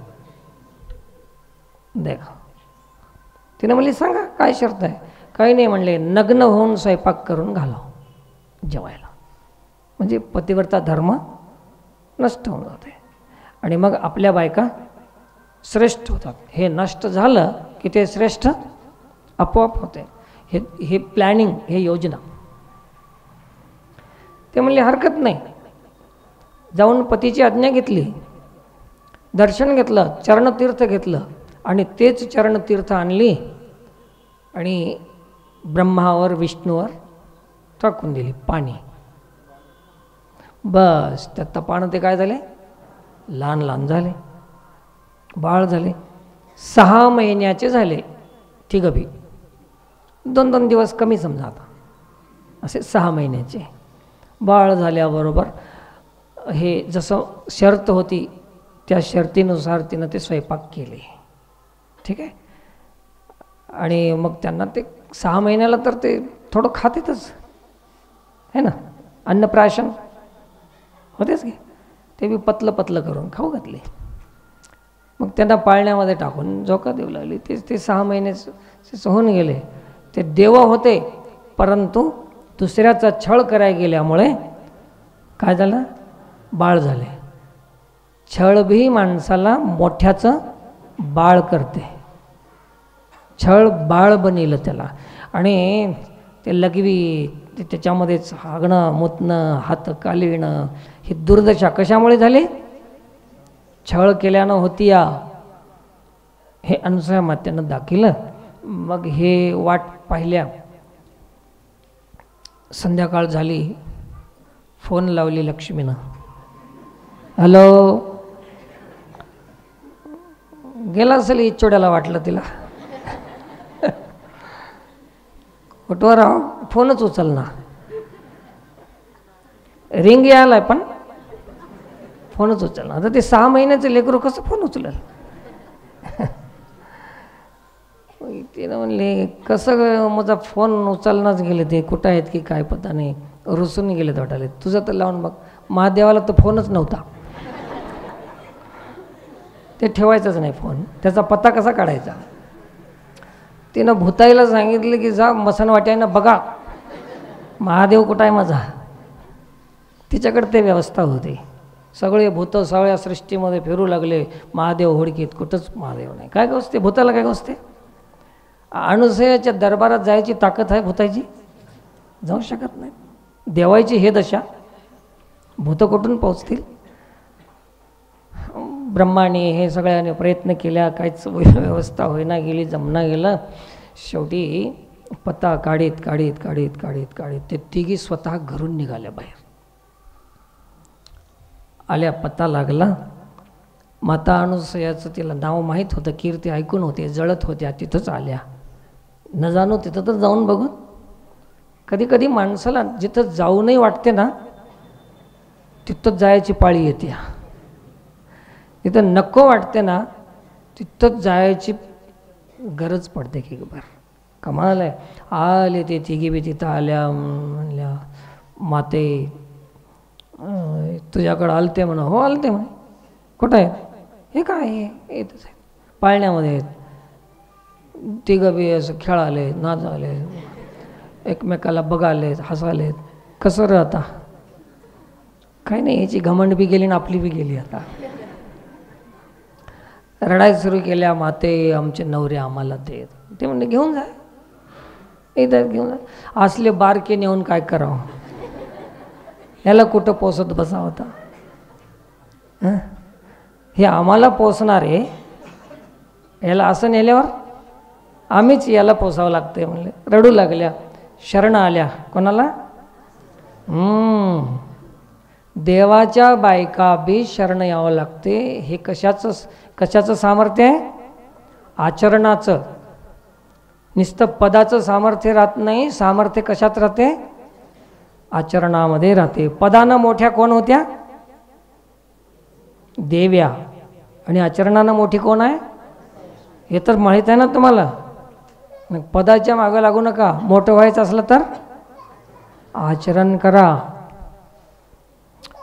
देखा तिने म्हणली सांगा काय शर्त आहे? काही नाही म्हणले, नग्न होऊन स्वयंपाक करून घालावं जेवायला, म्हणजे पतिव्रता धर्म नष्ट होऊन जाते आणि मग आपल्या बायका श्रेष्ठ होतात. हे नष्ट झालं की ते श्रेष्ठ आपोआप होते. हे प्लॅनिंग, हे योजना. ते म्हणले हरकत नाही. जाऊन पतीची आज्ञा घेतली, दर्शन घेतलं, चरणतीर्थ घेतलं आणि तेच चरणतीर्थ आणली आणि ब्रह्मावर विष्णूवर टाकून दिली पाणी. बस त्या तपानं ते काय झाले? लहान लहान झाले, बाळ झाले. 6 महिन्याचे झाले तिघं बी. 2-2 दिवस कमी समजा आता, असे 6 महिन्याचे बाळ झाल्याबरोबर हे जसं शर्त होती त्या शर्तीनुसार तिनं ते स्वयंपाक केले. ठीक आहे. आणि मग त्यांना ते 6 महिन्याला तर ते थोडं खातेतच है ना, अन्नप्राशन होतेच की, ते बी पतलं पतलं करून खाऊ घातले. मग त्यांना पाळण्यामध्ये टाकून झोका देऊ लागली. ते 6 महिन्याचे होऊन गेले. ते देव होते, परंतु दुसऱ्याचा छळ करायला गेल्यामुळे काय झालं? बाळ झाले. छळ भी माणसाला मोठ्याचं बाळ करते. छळ बाळ बनिलं त्याला. आणि ते लघवी, त्याच्यामध्येच हागणं, मुतणं, हात कालविणं, ही दुर्दशा कशामुळे झाली? छळ केल्यानं होती या. हे अनुसूया मातेनं दाखिलं. मग हे वाट पाहिल्या. संध्याकाळ झाली. फोन लावली लक्ष्मीनं. हॅलो. गेला असेल इच्छोड्याला, वाटलं तिला. कुठवर राव, फोनच उचल ना. रिंग यायला पण फोनच उचल ना. आता ते 6 महिन्याचे लेकरू कसं फोन उचलेल? तिनं म्हणले कसं माझा फोन उचलनाच गेले, ते कुठं आहेत की काय पता नाही, रुसून गेले वाटाले. तुझं तर लावून बघ. महादेवाला तर फोनच नव्हता, ते ठेवायचंच नाही फोन, त्याचा पत्ता कसा काढायचा? तिनं भूताईला सांगितलं की जा मसनवाट्यानं बघा महादेव कुठं आहे माझा. तिच्याकडे ते व्यवस्था होती. सगळे भूत सगळ्या सृष्टीमध्ये फिरू लागले. महादेव हुडकीत, कुठंच महादेव नाही. काय गोष्ट? भूताला काय गोष्ट? अनुसूयाच्या दरबारात जायची ताकद आहे भूताची? जाऊ शकत नाही. देवायची हे दशा, भूत कुठून पोहोचतील? ब्रह्माने हे सगळ्याने प्रयत्न केल्या, काहीच व्यवस्था होईना गेली, जमना गेलं. शेवटी पत्ता काढीत काढीत काढीत काढीत काढीत ते तिघी स्वतः घरून निघाल्या बाहेर. आल्या, पत्ता लागला. माता अनुसयाचं तिला नाव माहीत होतं, कीर्ती ऐकून होते, जळत होत्या, तिथंच आल्या. न जाणू तिथं तर जाऊन बघून. कधी कधी माणसाला जिथं जाऊनही वाटते ना तिथंच जायची पाळी येते. जिथं नको वाटते ना तिथंच जायची गरज पडते की बार. कमाल आहे. आले ते तिघी बी तिथं आल्या. म्हणल्या माते तुझ्याकडं आलते म्हणा. हो आलते म्हणे. कुठं आहे? हे काय आहे? येतच आहे पाळण्यामध्ये आहेत. तिघं बी असं खेळाले, नाचाले, एकमेकाला बघालेत, हसालेत. कसं राहता? काही नाही, याची घमंड बी गेली ना आपली बी गेली. आता रडायला सुरू केल्या. माते आमचे नवरे आम्हाला देत. ते म्हणले घेऊन जा, इथं घेऊन जा. असले बारके नेऊन काय करावं? याला कुठं पोसत बसा होता? हे आम्हाला पोसणारे, याला असं नेल्यावर आम्हीच याला पोसावं लागते म्हणले. रडू लागल्या. शरण आल्या. कोणाला? देवाच्या बायका बी शरण यावं लागते. हे कशाचं सामर्थ्य आहे? आचरणाचं. नुसतं पदाचं सामर्थ्य राहत नाही. सामर्थ्य कशात राहते? आचरणामध्ये राहते. पदानं मोठ्या कोण होत्या? देव्या. आणि आचरणानं मोठी कोण आहे? हे तर माहीत आहे ना तुम्हाला. पदाच्या मागं लागू नका. मोठं व्हायचं असलं तर आचरण करा.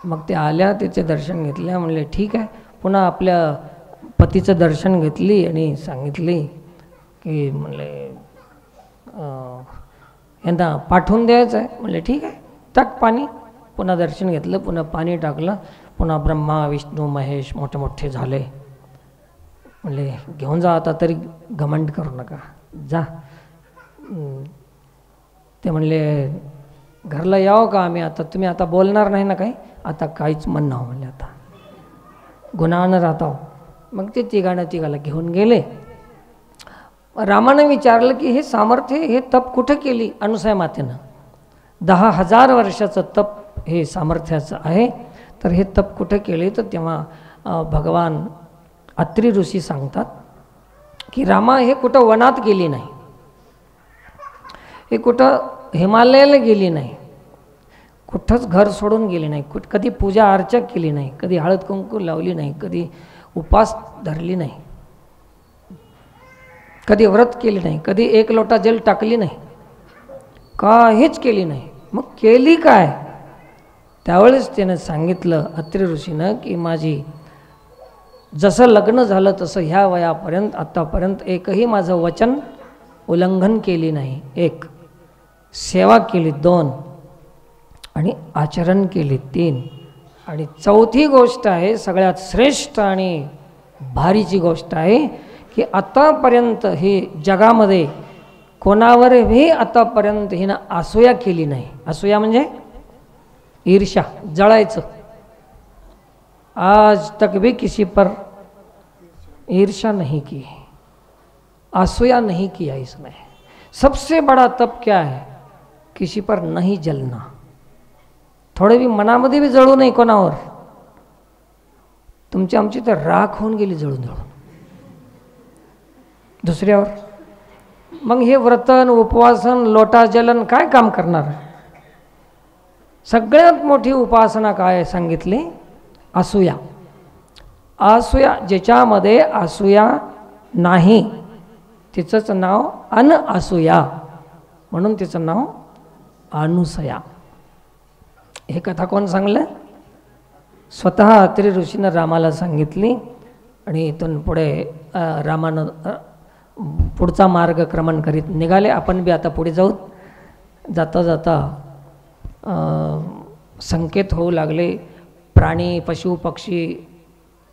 मग ते आल्या, तिचे दर्शन घेतल्या. म्हणले ठीक आहे. पुन्हा आपल्या पतीचं दर्शन घेतली आणि सांगितली की म्हणले यांना पाठवून द्यायचं आहे. म्हणले ठीक आहे, टाक पाणी. पुन्हा दर्शन घेतलं, पुन्हा पाणी टाकलं. पुन्हा ब्रह्मा विष्णू महेश मोठे मोठे झाले. म्हणले घेऊन जा आता, तरी घमंड करू नका, जा. ते म्हणले घरला यावं का आम्ही आता? तुम्ही आता बोलणार नाही ना काही? आता काहीच म्हणणं हो म्हणले, आता गुन्हानं राहता. मग ते तिघाला घेऊन गेले. रामानं विचारलं की हे सामर्थ्य, हे तप कुठं केली अनुसया मातेनं? 10,000 वर्षाचं तप हे सामर्थ्याचं आहे. तर हे तप कुठं केले? तर तेव्हा भगवान अत्री ऋषी सांगतात की रामा हे कुठं वनात गेली नाही, हे कुठं हिमालयाला गेली नाही, कुठंच घर सोडून गेली नाही, कधी पूजा अर्चा केली नाही, कधी हळद कुंकू लावली नाही, कधी उपास धरली नाही, कधी व्रत केली नाही, कधी एक लोटा जल टाकली नाही, काहीच केली नाही. मग केली काय? त्यावेळेस त्यानं सांगितलं अत्री ऋषीनं की माझी जसं लग्न झालं तसं ह्या वयापर्यंत आत्तापर्यंत एकही माझं वचन उल्लंघन केली नाही. 1 सेवा केली, 2 आणि आचरण केली, 3 आणि 4थी गोष्ट आहे सगळ्यात श्रेष्ठ आणि भारीची गोष्ट आहे की आतापर्यंत हे जगामध्ये कोणावरही आतापर्यंत हिनं असूया केली नाही. असूया म्हणजे ईर्ष्या, जळायचं. आज तक भी किसी पर ईर्ष्या नहीं की, असूया नहीं किया इसने. सबसे बड़ा तप क्या है? किसी पर नहीं जलना. थोडे भी मनामध्ये भी जळू नाही कोणावर. तुमची आमची तर राख होऊन गेली जळून जळून दुसऱ्यावर. मग हे व्रतन उपवासन लोटा जलन काय काम करणार? सगळ्यात मोठी उपासना काय सांगितली? असूया. असूया, ज्याच्यामध्ये असूया नाही तिचंच नाव अनअसूया, म्हणून तिचं नाव अनुसया. हे कथा कोण सांगलं? स्वतः अत्री ऋषीनं रामाला सांगितली. आणि इथून पुढे रामानं पुढचा मार्गक्रमण करीत निघाले. आपण बी आता पुढे जाऊ. जाता जाता संकेत होऊ लागले. प्राणी पशु पक्षी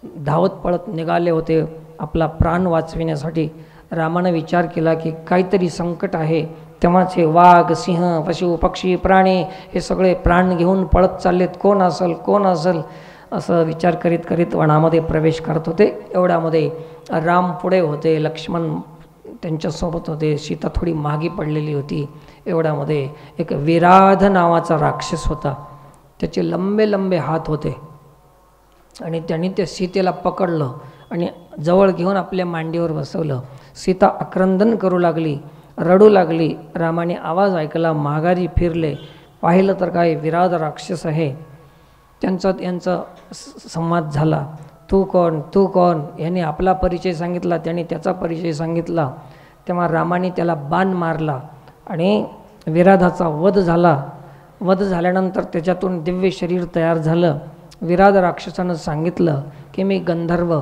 धावत पळत निघाले होते आपला प्राण वाचविण्यासाठी. रामानं विचार केला की काहीतरी संकट आहे. तेव्हाच हे वाघ, सिंह, पशु पक्षी, प्राणी हे सगळे प्राण घेऊन पळत चाललेत. कोण असेल कोण असेल असं विचार करीत करीत वनामध्ये प्रवेश करत होते. एवढ्यामध्ये राम पुढे होते, लक्ष्मण त्यांच्यासोबत होते, सीता थोडी मागे पडलेली होती. एवढ्यामध्ये एक विराध नावाचा राक्षस होता. त्याचे लंबे लंबे हात होते आणि त्यांनी त्या सीतेला पकडलं आणि जवळ घेऊन आपल्या मांडीवर बसवलं. सीता आक्रंदन करू लागली, रडू लागली. रामाने आवाज ऐकला, माघारी फिरले. पाहिलं तर काय विराध राक्षस आहे. यांचा संवाद झाला. तू कोण, तू कोण, याने आपला परिचय सांगितला, त्याने त्याचा परिचय सांगितला. तेव्हा रामाने त्याला बाण मारला आणि विराधाचा वध झाला. वध झाल्यानंतर त्याच्यातून दिव्य शरीर तयार झालं. विराध राक्षसानं सांगितलं की मी गंधर्व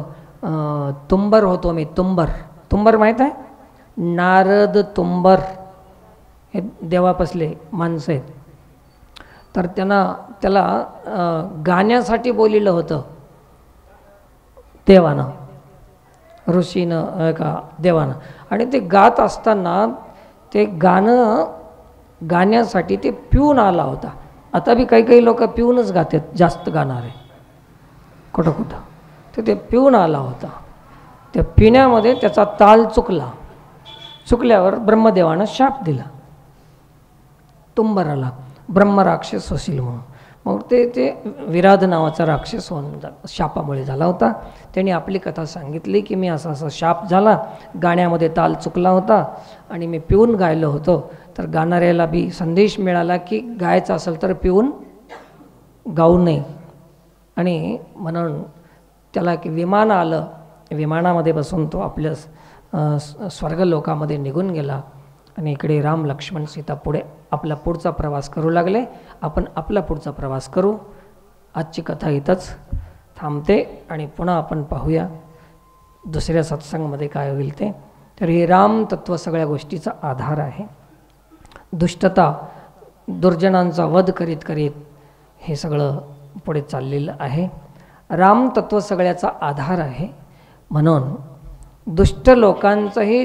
तुंबर होतो. मी तुंबर माहीत आहे? नारद तुंबर हे देवापसले माणसं आहेत. तर त्याला गाण्यासाठी बोलिलं होतं देवानं, ऋषीनं का देवानं. आणि ते गात असताना ते गाण्यासाठी ते पिऊन आला होता. आता बी काही लोक पिऊनच गातात, जास्त गाणारे कुठं तर ते पिऊन आला होता. त्या पिण्यामध्ये त्याचा ताल चुकल्यावर ब्रह्मदेवानं शाप दिला, तुंबराला ब्रह्म राक्षस होशील म्हणून. मग ते विराध नावाचा राक्षस होऊन शापामुळे झाला होता. त्यांनी आपली कथा सांगितली की मी असा शाप झाला, गाण्यामध्ये ताल चुकला होता आणि मी पिऊन गायलो होतो. तर गाणाऱ्याला बी संदेश मिळाला की गायचं असेल तर पिऊन गाऊ नये. आणि म्हणून त्याला की विमान आलं, विमानामध्ये बसून तो आपल्या स्वर्गलोकामध्ये निघून गेला. आणि इकडे राम लक्ष्मण सीता पुढे आपला पुढचा प्रवास करू लागले. आपण आपला पुढचा प्रवास करू. आजची कथा इथंच थांबते आणि पुन्हा आपण पाहूया दुसऱ्या सत्संगमध्ये काय होईल ते. तर हे रामतत्व सगळ्या गोष्टीचा आधार आहे. दुष्टता दुर्जनांचा वध करीत करीत हे सगळं पुढे चाललेलं आहे. रामतत्व सगळ्याचा आधार आहे. म्हणून दुष्ट लोकांचंही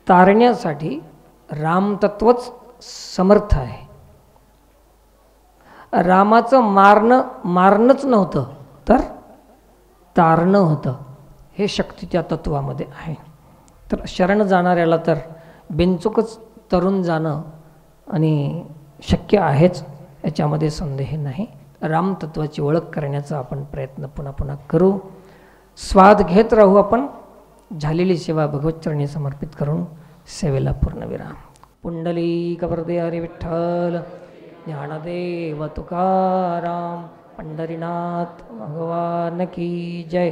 तारण्यासाठी रामतत्वच समर्थ आहे. रामाचं मारणंच नव्हतं तर तारणं होतं. हे शक्ती त्या तत्वामध्ये आहे. तर शरण जाणाऱ्याला तर बिनचूकच तरुण जाणं आणि शक्य आहेच, याच्यामध्ये संदेह नाही. रामतत्वाची ओळख करण्याचा आपण प्रयत्न पुन्हा करू. स्वाद घेत राहू आपण. झालेली सेवा भगवतचरणी समर्पित करून सेवेला पूर्णविराम. पुंडलिक वरदे हरी विठ्ठल, ज्ञानदेव तुकाराम, पंढरीनाथ भगवान की जय.